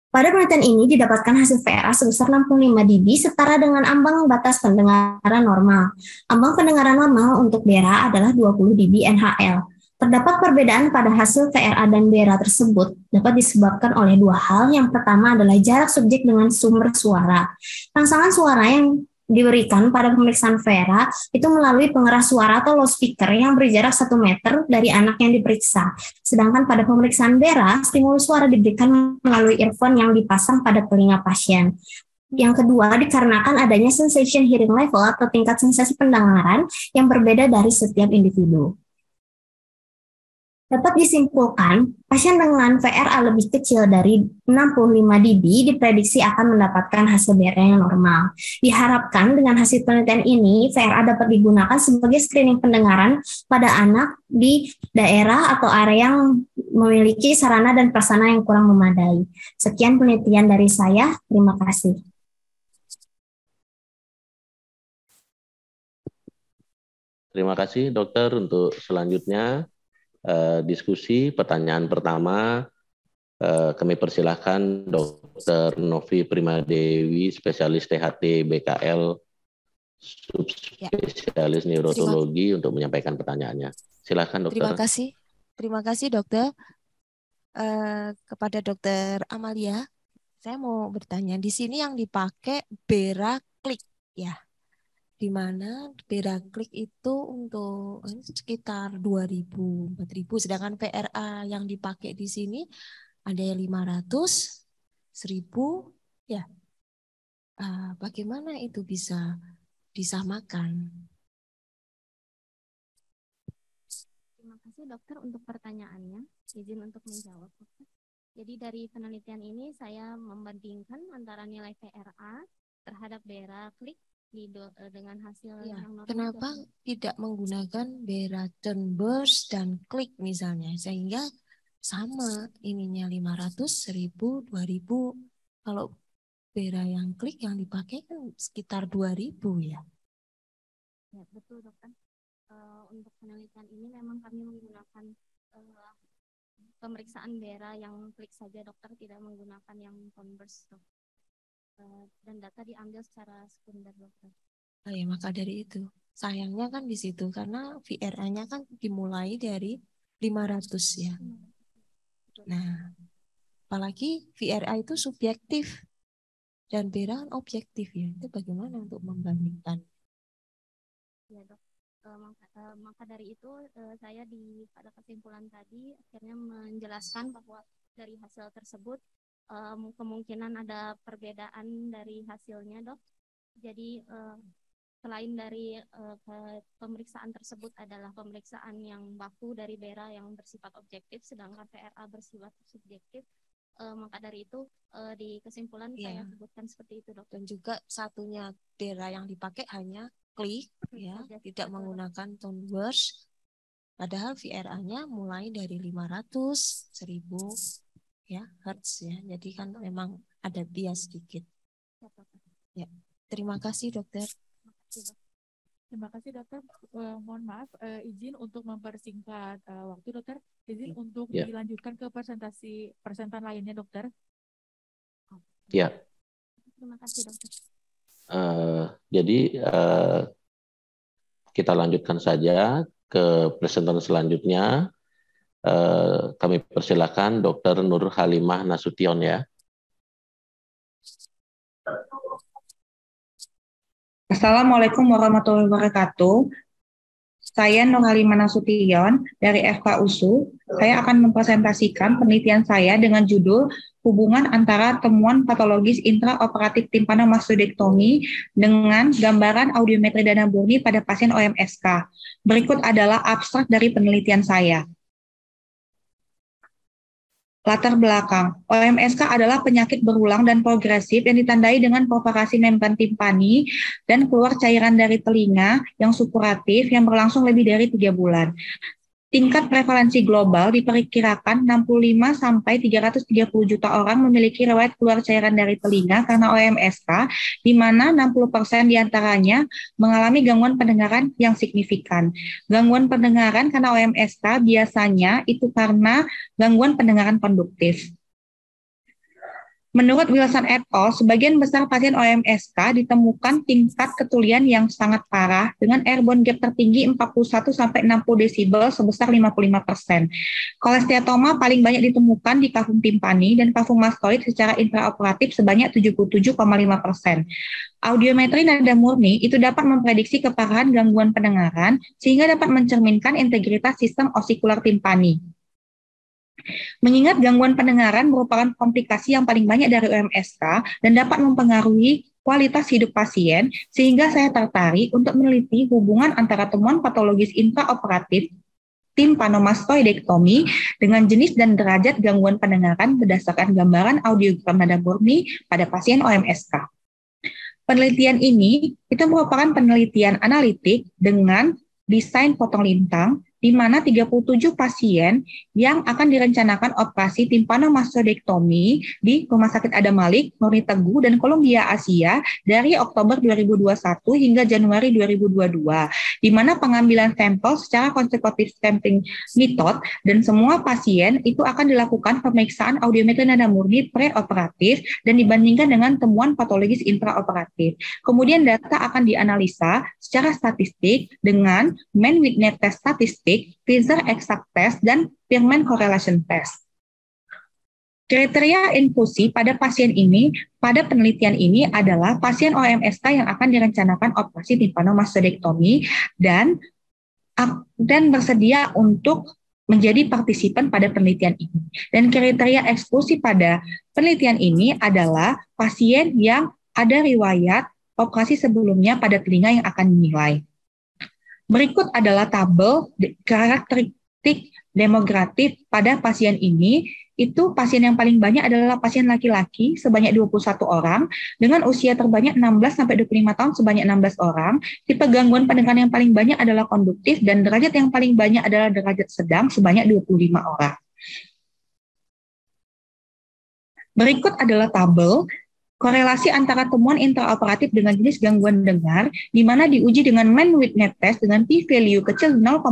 Pada penelitian ini didapatkan hasil VRA sebesar 65 dB setara dengan ambang batas pendengaran normal. Ambang pendengaran normal untuk BERA adalah 20 dB NHL. Terdapat perbedaan pada hasil VRA dan BERA tersebut dapat disebabkan oleh dua hal. Yang pertama adalah jarak subjek dengan sumber suara. Rangsangan suara yang diberikan pada pemeriksaan VERA itu melalui pengeras suara atau loudspeaker yang berjarak 1 meter dari anak yang diperiksa. Sedangkan pada pemeriksaan BERA, stimulus suara diberikan melalui earphone yang dipasang pada telinga pasien. Yang kedua, dikarenakan adanya sensation hearing level atau tingkat sensasi pendengaran yang berbeda dari setiap individu. Dapat disimpulkan, pasien dengan VRA lebih kecil dari 65 dB diprediksi akan mendapatkan hasil BERA yang normal. Diharapkan dengan hasil penelitian ini, VRA dapat digunakan sebagai screening pendengaran pada anak di daerah atau area yang memiliki sarana dan prasarana yang kurang memadai. Sekian penelitian dari saya, terima kasih. Terima kasih dokter. Untuk selanjutnya diskusi pertanyaan pertama, kami persilahkan Dr. Novi Primadewi, spesialis THT BKL, subspesialis neurologi untuk menyampaikan pertanyaannya. Silakan dokter. Terima kasih dokter. Kepada Dokter Amalia, saya mau bertanya, di sini yang dipakai BERA Klik ya. Di mana BERA Klik itu untuk sekitar 2.000, 4.000, sedangkan VRA yang dipakai di sini ada yang 500, 1.000, ya. Bagaimana itu bisa disamakan? Terima kasih dokter untuk pertanyaannya. Izin untuk menjawab, dokter. Jadi dari penelitian ini saya membandingkan antara nilai VRA terhadap BERA Klik dengan hasil yang normal. Kenapa tidak menggunakan BERA turn burst dan klik misalnya, sehingga sama ininya 500, 1.000, 2.000. Kalau BERA yang klik yang dipakai kan sekitar 2.000 ya. Ya betul dokter. Untuk penelitian ini memang kami menggunakan pemeriksaan BERA yang klik saja dokter, tidak menggunakan yang turn burst dokter. Dan data diambil secara sekunder dokter. Ya, maka dari itu sayangnya kan di situ karena VRA-nya kan dimulai dari 500 ya. Nah, apalagi VRA itu subjektif. dan BERA kan objektif ya. Itu bagaimana untuk membandingkan? Ya dok, maka dari itu saya pada kesimpulan tadi akhirnya menjelaskan bahwa dari hasil tersebut kemungkinan ada perbedaan dari hasilnya dok. Jadi selain dari pemeriksaan tersebut adalah pemeriksaan yang baku dari BERA yang bersifat objektif, sedangkan PRA bersifat subjektif. Maka dari itu di kesimpulan saya sebutkan seperti itu dok. Dan juga satunya BERA yang dipakai hanya klik ya, tidak menggunakan tone burst. Padahal VRA-nya mulai dari 500, 1000 ya hertz ya. Jadi kan memang ada bias sedikit. Ya. Terima kasih dokter. Terima kasih dokter. Mohon maaf, izin untuk mempersingkat waktu dokter. Izin untuk dilanjutkan ke presentan lainnya dokter. Ya. Terima kasih dokter. Jadi kita lanjutkan saja ke presentan selanjutnya. Kami persilakan Dr. Nur Halimah Nasution ya. Assalamualaikum warahmatullahi wabarakatuh. Saya Nur Halimah Nasution dari FK USU. Saya akan mempresentasikan penelitian saya dengan judul hubungan antara temuan patologis intraoperatif timpanomastoidektomi dengan gambaran audiometri dana murni pada pasien OMSK. Berikut adalah abstrak dari penelitian saya. Latar belakang, OMSK adalah penyakit berulang dan progresif yang ditandai dengan propagasi membran timpani dan keluar cairan dari telinga yang supuratif yang berlangsung lebih dari 3 bulan. Tingkat prevalensi global diperkirakan 65 sampai 330 juta orang memiliki riwayat keluar cairan dari telinga karena OMSK, di mana 60% diantaranya mengalami gangguan pendengaran yang signifikan. Gangguan pendengaran karena OMSK biasanya itu karena gangguan pendengaran konduktif. Menurut Wilson et al., sebagian besar pasien OMSK ditemukan tingkat ketulian yang sangat parah dengan airborne gap tertinggi 41-60 desibel sebesar 55%. Kolesteatoma paling banyak ditemukan di kafum timpani dan kafum mastoid secara intraoperatif sebanyak 77,5%. Audiometri nada murni itu dapat memprediksi keparahan gangguan pendengaran sehingga dapat mencerminkan integritas sistem osikular timpani. Mengingat gangguan pendengaran merupakan komplikasi yang paling banyak dari OMSK dan dapat mempengaruhi kualitas hidup pasien, sehingga saya tertarik untuk meneliti hubungan antara temuan patologis intraoperatif timpanomastoidektomi dengan jenis dan derajat gangguan pendengaran berdasarkan gambaran audiogram nada murni pada pasien OMSK. Penelitian ini itu merupakan penelitian analitik dengan desain potong lintang, di mana 37 pasien yang akan direncanakan operasi timpanomastoidektomi di Rumah Sakit Adam Malik, Nurni Teguh, dan Columbia Asia dari Oktober 2021 hingga Januari 2022, di mana pengambilan sampel secara konsekutif sampling method dan semua pasien itu akan dilakukan pemeriksaan audiometri nada murni preoperatif dan dibandingkan dengan temuan patologis intraoperatif. Kemudian data akan dianalisa secara statistik dengan mean width test statistik, Fisher exact test, dan Spearman correlation test. Kriteria inklusi pada pasien ini, pada penelitian ini adalah pasien OMSK yang akan direncanakan operasi timpanomastoidektomi dan bersedia untuk menjadi partisipan pada penelitian ini. Dan kriteria eksklusi pada penelitian ini adalah pasien yang ada riwayat operasi sebelumnya pada telinga yang akan dinilai. Berikut adalah tabel karakteristik demografis pada pasien ini. Itu pasien yang paling banyak adalah pasien laki-laki sebanyak 21 orang, dengan usia terbanyak 16-25 tahun sebanyak 16 orang. Tipe gangguan pendengaran yang paling banyak adalah konduktif, dan derajat yang paling banyak adalah derajat sedang sebanyak 25 orang. Berikut adalah tabel korelasi antara temuan intraoperatif dengan jenis gangguan dengar, di mana diuji dengan mean width test dengan p-value kecil 0,05,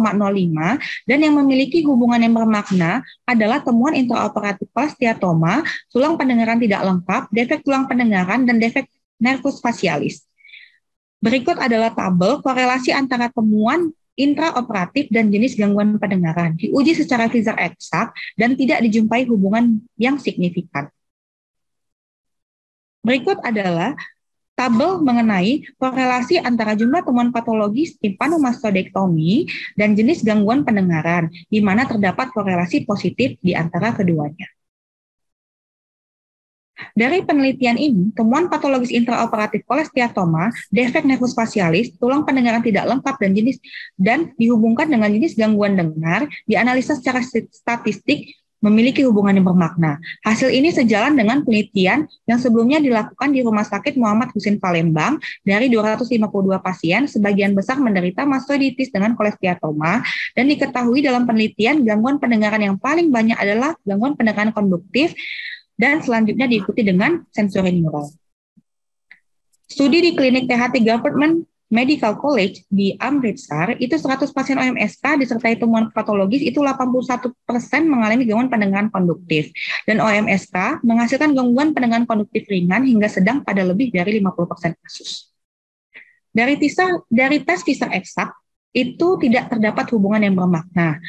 dan yang memiliki hubungan yang bermakna adalah temuan intraoperatif kolesteatoma, tulang pendengaran tidak lengkap, defek tulang pendengaran, dan defek nervus facialis. Berikut adalah tabel korelasi antara temuan intraoperatif dan jenis gangguan pendengaran. Diuji secara Fisher exact dan tidak dijumpai hubungan yang signifikan. Berikut adalah tabel mengenai korelasi antara jumlah temuan patologis timpanomastoidektomi dan jenis gangguan pendengaran, di mana terdapat korelasi positif di antara keduanya. Dari penelitian ini, temuan patologis intraoperatif kolesteatoma, defek nervus facialis, tulang pendengaran tidak lengkap dan dihubungkan dengan jenis gangguan dengar, dianalisa secara statistik memiliki hubungan yang bermakna. Hasil ini sejalan dengan penelitian yang sebelumnya dilakukan di Rumah Sakit Muhammad Husin Palembang. Dari 252 pasien, sebagian besar menderita mastoiditis dengan kolesteatoma, dan diketahui dalam penelitian gangguan pendengaran yang paling banyak adalah gangguan pendengaran konduktif, dan selanjutnya diikuti dengan sensorineural. Studi di klinik THT Government Medical College di Amritsar, itu 100 pasien OMSK disertai temuan patologis, itu 81% mengalami gangguan pendengaran konduktif. Dan OMSK menghasilkan gangguan pendengaran konduktif ringan hingga sedang pada lebih dari 50% kasus. Dari tes Fisher eksak, itu tidak terdapat hubungan yang bermakna.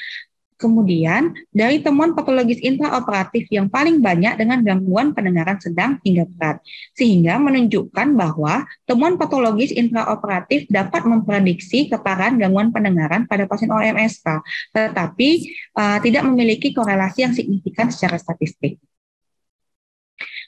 Kemudian, dari temuan patologis intraoperatif yang paling banyak dengan gangguan pendengaran sedang hingga berat, sehingga menunjukkan bahwa temuan patologis intraoperatif dapat memprediksi keparahan gangguan pendengaran pada pasien OMSK, tetapi tidak memiliki korelasi yang signifikan secara statistik.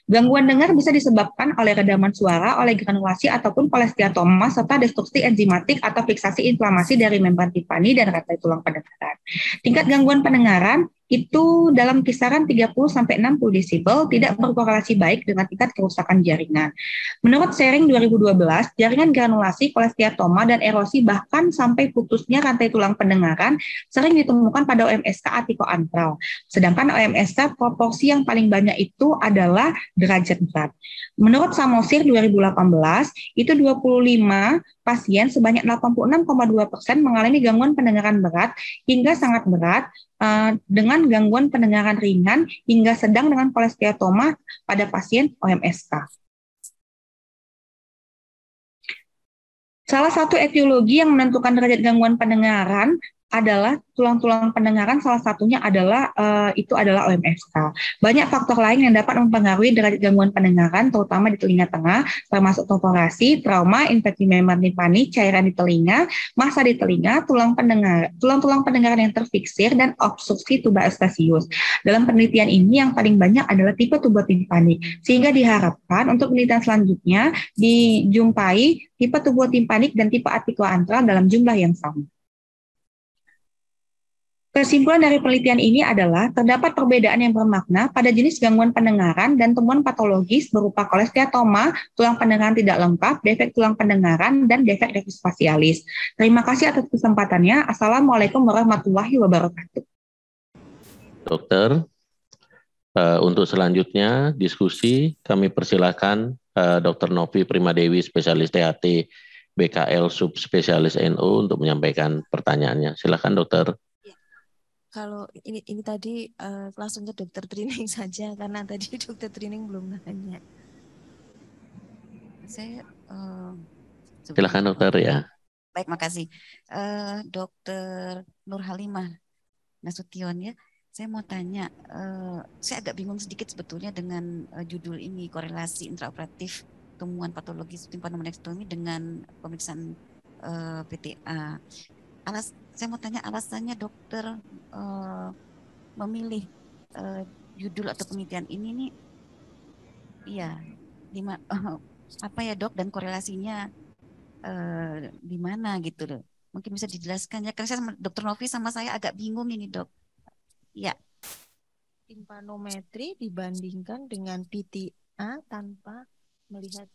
Gangguan dengar bisa disebabkan oleh redaman suara, oleh granulasi ataupun kolesteatoma, serta destruksi enzimatik atau fiksasi inflamasi dari membran timpani dan rantai tulang pendengaran. Tingkat gangguan pendengaran itu dalam kisaran 30-60 desibel, tidak berkorelasi baik dengan tingkat kerusakan jaringan. Menurut sharing 2012, jaringan granulasi, kolesteatoma, dan erosi bahkan sampai putusnya rantai tulang pendengaran sering ditemukan pada OMSK atikoantral. Sedangkan OMSK proporsi yang paling banyak itu adalah derajat berat. Menurut Samosir 2018, itu 25 pasien sebanyak 86,2% mengalami gangguan pendengaran berat hingga sangat berat, dengan gangguan pendengaran ringan hingga sedang dengan kolesteatoma pada pasien OMSK. Salah satu etiologi yang menentukan derajat gangguan pendengaran adalah tulang-tulang pendengaran, salah satunya adalah itu adalah OMSK. Banyak faktor lain yang dapat mempengaruhi derajat gangguan pendengaran, terutama di telinga tengah, termasuk toporasi, trauma, infeksi membran timpani, cairan di telinga, massa di telinga, tulang-tulang pendengaran yang terfiksir, dan obstruksi tuba eustachius. Dalam penelitian ini yang paling banyak adalah tipe tuba timpani, sehingga diharapkan untuk penelitian selanjutnya dijumpai tipe tuba timpanik dan tipe atikoantral dalam jumlah yang sama. Kesimpulan dari penelitian ini adalah terdapat perbedaan yang bermakna pada jenis gangguan pendengaran dan temuan patologis berupa kolesteatoma, tulang pendengaran tidak lengkap, defek tulang pendengaran, dan defek nervus facialis. Terima kasih atas kesempatannya. Assalamualaikum warahmatullahi wabarakatuh. Dokter, untuk selanjutnya diskusi kami persilakan Dr. Novi Primadewi, spesialis THT BKL subspesialis NU untuk menyampaikan pertanyaannya. Silakan dokter. Kalau ini tadi langsung ke dokter Trining saja karena tadi dokter Trining belum nanya. Saya silakan dokter ya. Baik, makasih. Dokter Nur Halimah Nasution ya. Saya mau tanya, saya agak bingung sedikit sebetulnya dengan judul ini, korelasi intraoperatif temuan patologis timpanomastoidektomi dengan pemeriksaan PTA. Saya mau tanya alasannya dokter memilih judul atau penelitian ini nih, iya, apa ya dok, dan korelasinya di mana gitu loh. Mungkin bisa dijelaskan ya, karena saya dokter Novi sama saya agak bingung ini dok. Ya. Timpanometri dibandingkan dengan PTA tanpa melihat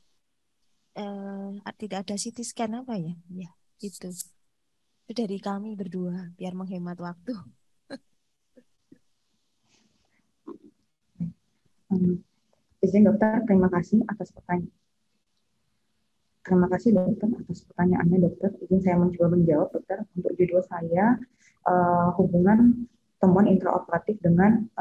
tidak ada CT scan apa ya? Ya, itu dari kami berdua biar menghemat waktu. Izin dokter, terima kasih atas pertanyaan. Terima kasih dokter atas pertanyaannya dokter. Izin saya mencoba menjawab dokter. Untuk judul saya hubungan temuan intraoperatif dengan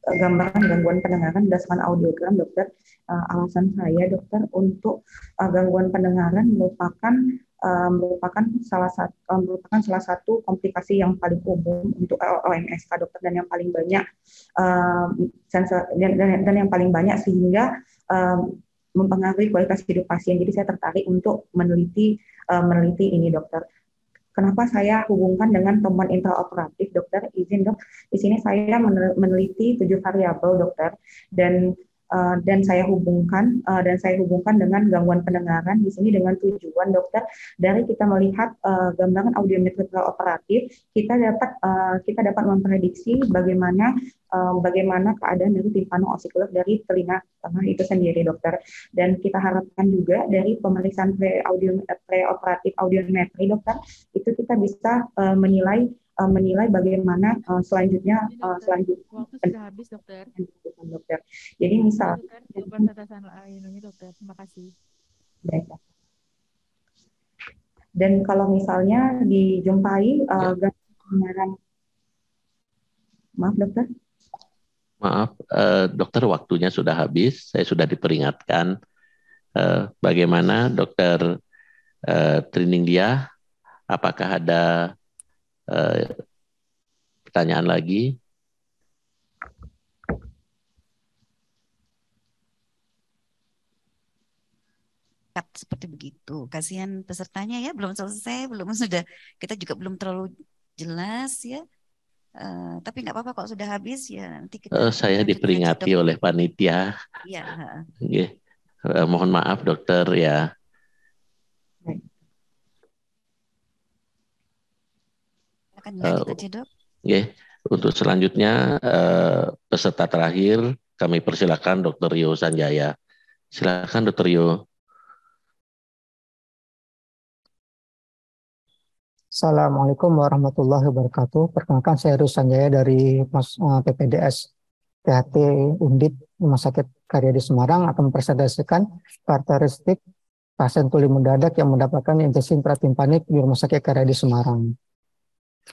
gambaran gangguan pendengaran berdasarkan audiogram dokter. Alasan saya dokter untuk gangguan pendengaran merupakan merupakan salah satu komplikasi yang paling umum untuk OMSK dokter, dan yang paling banyak dan yang paling banyak sehingga mempengaruhi kualitas hidup pasien. Jadi saya tertarik untuk meneliti ini dokter. Kenapa saya hubungkan dengan temuan intraoperatif dokter? Izin dok, di sini saya meneliti 7 variabel dokter, dan saya hubungkan dengan gangguan pendengaran di sini dengan tujuan dokter, dari kita melihat gambaran audiometri operatif, kita dapat memprediksi bagaimana keadaan dari timpano-osikuler dari telinga tengah itu sendiri dokter. Dan kita harapkan juga dari pemeriksaan preoperatif audiometri dokter, itu kita bisa menilai bagaimana selanjutnya. Waktu sudah habis dokter. Jadi misal dokter, terima kasih. Baik. Dan kalau misalnya dijumpai gangguan, maaf dokter. Maaf, dokter, waktunya sudah habis. Saya sudah diperingatkan. Bagaimana dokter training dia? Apakah ada pertanyaan lagi? Seperti begitu. Kasihan pesertanya ya, belum selesai, kita juga belum terlalu jelas ya. Tapi nggak apa-apa, kalau sudah habis ya nanti kita. Saya diperingati oleh panitia. Iya. Mohon maaf dokter ya. Akan lanjut aja dok. Untuk selanjutnya peserta terakhir kami persilakan Dr. Rio Sanjaya. Silakan Dr. Rio. Assalamualaikum warahmatullahi wabarakatuh. Perkenalkan, saya Rio Sanjaya dari PPDS THT Undip Rumah Sakit Karyadi Semarang akan mempresentasikan karakteristik pasien tuli mendadak yang mendapatkan injeksi intratimpanik di Rumah Sakit Karyadi Semarang.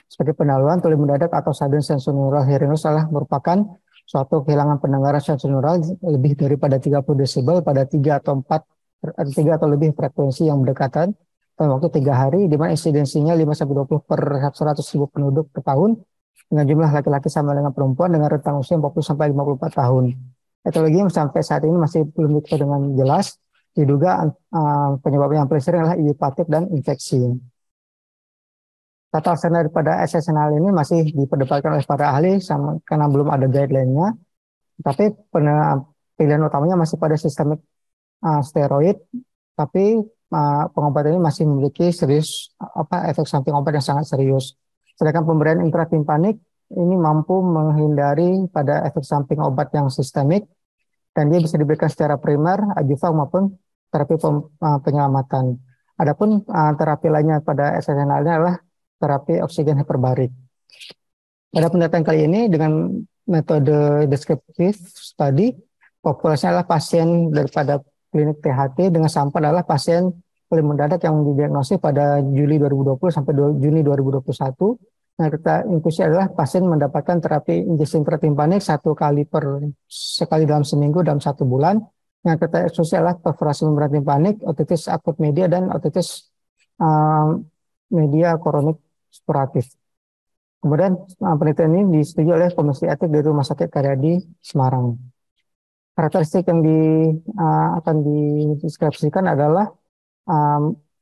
Sebagai pendahuluan, tuli mendadak atau sudden sensorineural hearing loss adalah merupakan suatu kehilangan pendengaran sensorineural lebih daripada 30 desibel pada 3 atau lebih frekuensi yang berdekatan dalam waktu 3 hari, di mana insidensinya 5-20 per 100.000 penduduk per tahun, dengan jumlah laki-laki sama dengan perempuan dengan rentang usia 40-54 tahun. Etiologi yang sampai saat ini masih belum diketahui dengan jelas, diduga penyebabnya yang paling sering adalah idiopatik dan infeksi. Tata laksana daripada SSNL ini masih diperdebatkan oleh para ahli karena belum ada guideline-nya, tapi pilihan utamanya masih pada sistemik steroid, tapi pengobatan ini masih memiliki efek samping obat yang sangat serius. Sedangkan pemberian intratimpanik ini mampu menghindari pada efek samping obat yang sistemik, dan dia bisa diberikan secara primer, adjuvan maupun terapi penyelamatan. Adapun terapi lainnya pada SSNL ini adalah terapi oksigen hiperbarik. Pada penelitian kali ini dengan metode descriptive study, populasinya adalah pasien daripada klinik THT dengan sampel adalah pasien tuli mendadak yang didiagnosis pada Juli 2020 sampai Juni 2021. Nah, kita inklusi adalah pasien mendapatkan terapi injeksi intratimpanik sekali dalam seminggu dalam 1 bulan. Yang kita eksklusi adalah perforasi membran timpanik, otitis akut media, dan otitis media koronik sporatif. Kemudian penelitian ini disetujui oleh Komisi Etik dari Rumah Sakit Karyadi Semarang. Karakteristik yang akan dideskripsikan adalah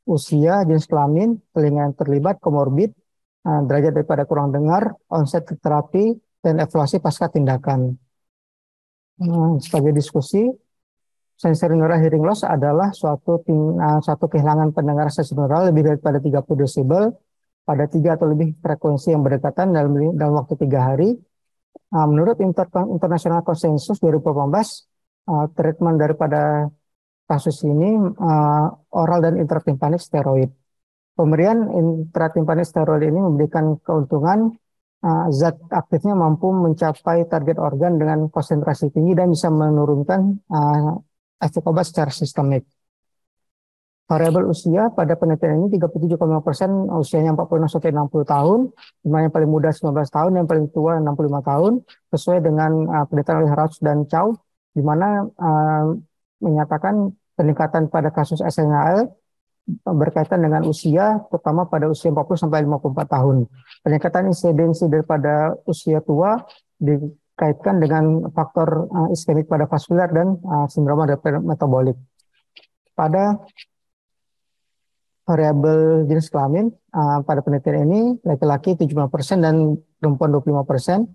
usia, jenis kelamin, telinga yang terlibat, komorbid, derajat daripada kurang dengar, onset terapi, dan evaluasi pasca tindakan. Sebagai diskusi, sensorineural hearing loss adalah suatu kehilangan pendengaran sensorineural lebih daripada 30 desibel pada 3 atau lebih frekuensi yang berdekatan dalam waktu 3 hari. Menurut International Consensus 2018, treatment daripada kasus ini oral dan intratimpanik steroid. Pemberian intratimpanik steroid ini memberikan keuntungan zat aktifnya mampu mencapai target organ dengan konsentrasi tinggi dan bisa menurunkan efek obat secara sistemik. Variabel usia pada penelitian ini 37,5% usianya 46-60 tahun, yang paling muda 19 tahun, yang paling tua 65 tahun, sesuai dengan penelitian oleh Rauch dan Chow, di mana menyatakan peningkatan pada kasus SNAL berkaitan dengan usia, terutama pada usia 40 sampai 54 tahun. Peningkatan insidensi daripada usia tua dikaitkan dengan faktor iskemik pada vaskuler dan sindroma metabolik. Pada variabel jenis kelamin, pada penelitian ini laki-laki 75% dan perempuan 25%.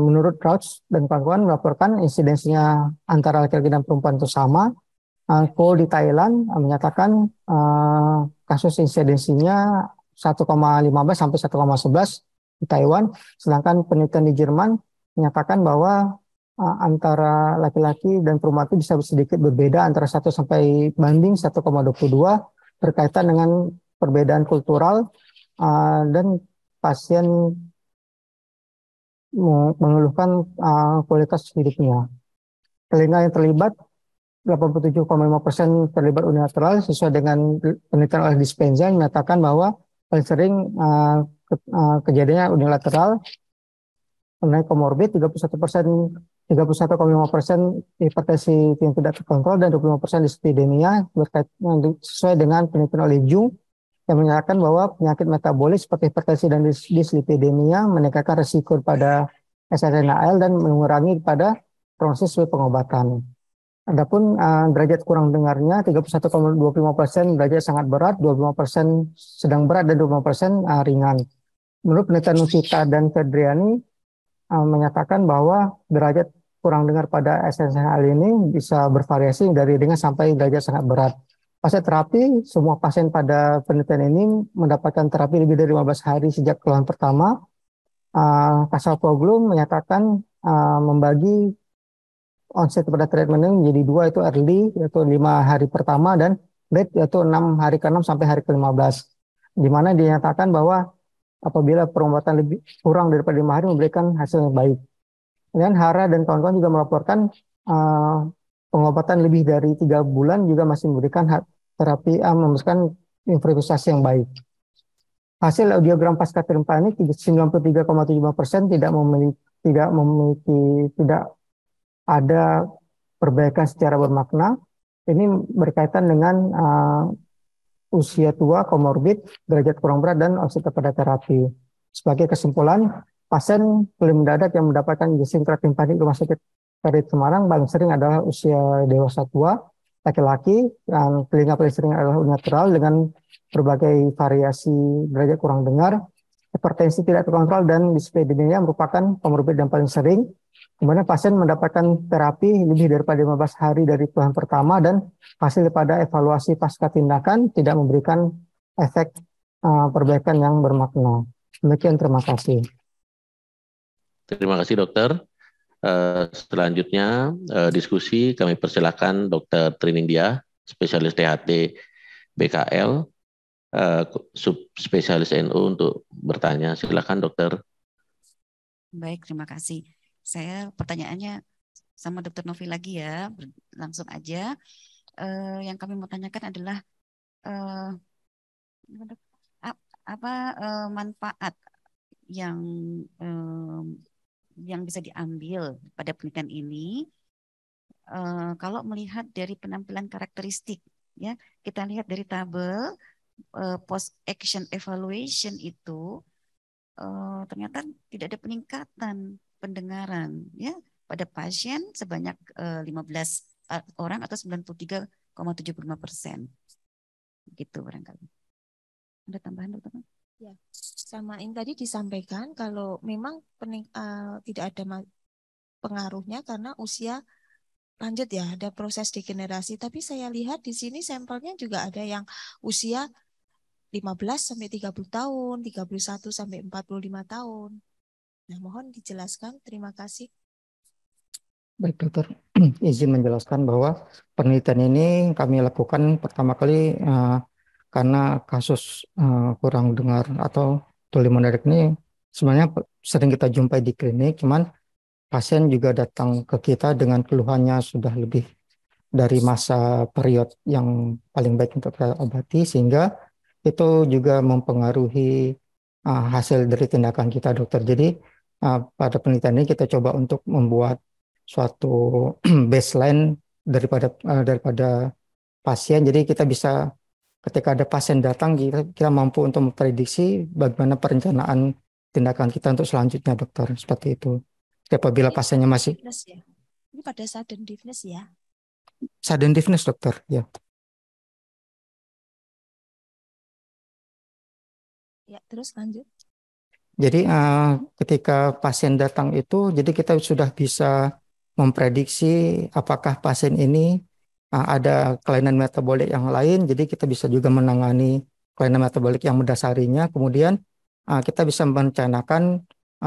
Menurut Crouch dan kawan-kawan melaporkan insidensinya antara laki-laki dan perempuan itu sama. Cole di Thailand menyatakan kasus insidensinya 1,15 sampai 1,11 di Taiwan, sedangkan penelitian di Jerman menyatakan bahwa antara laki-laki dan perempuan itu bisa sedikit berbeda antara 1 sampai banding 1,22 berkaitan dengan perbedaan kultural dan pasien mengeluhkan kualitas hidupnya. Telinga yang terlibat 87,5% terlibat unilateral sesuai dengan penelitian oleh Dispenza yang menyatakan bahwa paling sering kejadiannya unilateral. Mengenai komorbid 31,5% hipertensi yang tidak terkontrol dan 25% dislipidemia sesuai dengan penelitian oleh Jung yang menyatakan bahwa penyakit metabolis seperti hipertensi dan dislipidemia meningkatkan risiko pada SNRAL dan mengurangi pada prognosis pengobatan. Adapun derajat kurang dengarnya 31,25% derajat sangat berat, 25% sedang berat dan 25% ringan. Menurut penelitian Nusita dan Fedriani menyatakan bahwa derajat kurang dengar pada SNRAL ini bisa bervariasi dari ringan sampai derajat sangat berat. Pasca terapi, semua pasien pada penelitian ini mendapatkan terapi lebih dari 15 hari sejak keluhan pertama. Kasalpoglu menyatakan membagi onset pada treatment ini menjadi 2, yaitu early, yaitu 5 hari pertama, dan late, yaitu 6 hari ke-6 sampai hari ke-15. Di mana dinyatakan bahwa apabila pengobatan lebih kurang daripada 5 hari memberikan hasil yang baik. Kemudian Hara dan kawan-kawan juga melaporkan pengobatan lebih dari 3 bulan juga masih memberikan terapi memberikan improvisasi yang baik. Hasil audiogram pasca terima ini 93,75% tidak ada perbaikan secara bermakna. Ini berkaitan dengan usia tua, komorbid, derajat kurang berat, dan oksidat pada terapi. Sebagai kesimpulan, pasien pulih mendadak yang mendapatkan injeksi intratimpanik rumah sakit Karit Semarang paling sering adalah usia dewasa tua, laki-laki, yang telinga paling sering adalah unilateral dengan berbagai variasi derajat kurang dengar, hipertensi tidak terkontrol, dan dislipidemia merupakan komorbid yang paling sering. Kemudian pasien mendapatkan terapi lebih daripada 15 hari dari keluhan pertama dan hasil pada evaluasi pasca tindakan tidak memberikan efek perbaikan yang bermakna. Demikian, terima kasih. Terima kasih dokter. Selanjutnya diskusi kami persilakan Dr. Triningdia, spesialis THT BKL, subspesialis NU untuk bertanya. Silakan dokter. Baik, terima kasih. Saya pertanyaannya sama Dr. Novi lagi ya, langsung aja. Yang kami mau tanyakan adalah manfaat yang bisa diambil pada penelitian ini kalau melihat dari penampilan karakteristik, ya kita lihat dari tabel post action evaluation itu ternyata tidak ada peningkatan pendengaran ya pada pasien sebanyak 15 orang atau 93,75%. Gitu barangkali. Ada tambahan dokter? Ya, sama ini tadi disampaikan kalau memang tidak ada pengaruhnya karena usia lanjut ya, ada proses degenerasi. Tapi saya lihat di sini sampelnya juga ada yang usia 15 sampai 30 tahun, 31 sampai 45 tahun. Nah, mohon dijelaskan. Terima kasih. Baik dokter, izin menjelaskan bahwa penelitian ini kami lakukan pertama kali karena kasus kurang dengar atau tuli mendadak ini sebenarnya sering kita jumpai di klinik, cuman pasien juga datang ke kita dengan keluhannya sudah lebih dari masa period yang paling baik untuk kita obati, sehingga itu juga mempengaruhi hasil dari tindakan kita dokter. Jadi pada penelitian ini kita coba untuk membuat suatu baseline daripada pasien, jadi kita bisa ketika ada pasien datang, kita mampu untuk memprediksi bagaimana perencanaan tindakan kita untuk selanjutnya, dokter. Seperti itu. Apabila pasiennya masih Ya. Ini pada sudden deafness ya? Sudden deafness, dokter. Ya. Ya, terus lanjut. Jadi ketika pasien datang itu, jadi kita sudah bisa memprediksi apakah pasien ini ada kelainan metabolik yang lain. Jadi kita bisa juga menangani kelainan metabolik yang mendasarinya. Kemudian kita bisa merencanakan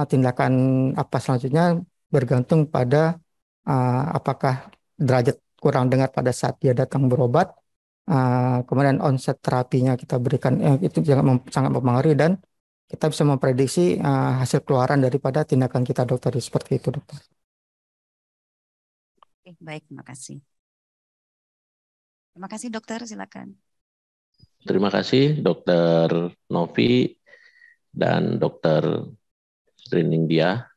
tindakan apa selanjutnya bergantung pada apakah derajat kurang dengar pada saat dia datang berobat. Kemudian onset terapinya kita berikan itu sangat mempengaruhi, dan kita bisa memprediksi hasil keluaran daripada tindakan kita, dokter. Seperti itu, dokter. Oke, baik, terima kasih. Terima kasih, dokter. Silakan. Terima kasih, Dokter Novi dan Dokter Riningdia.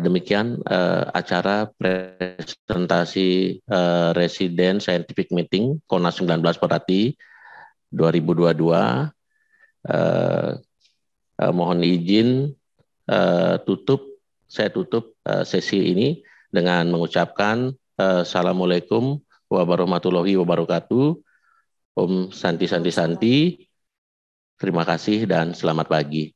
Demikian acara presentasi Residen Scientific Meeting KONAS 19 Perati 2022. Mohon izin saya tutup sesi ini dengan mengucapkan Assalamualaikum warahmatullahi wabarakatuh. Om Santi Santi Santi. Terima kasih dan selamat pagi.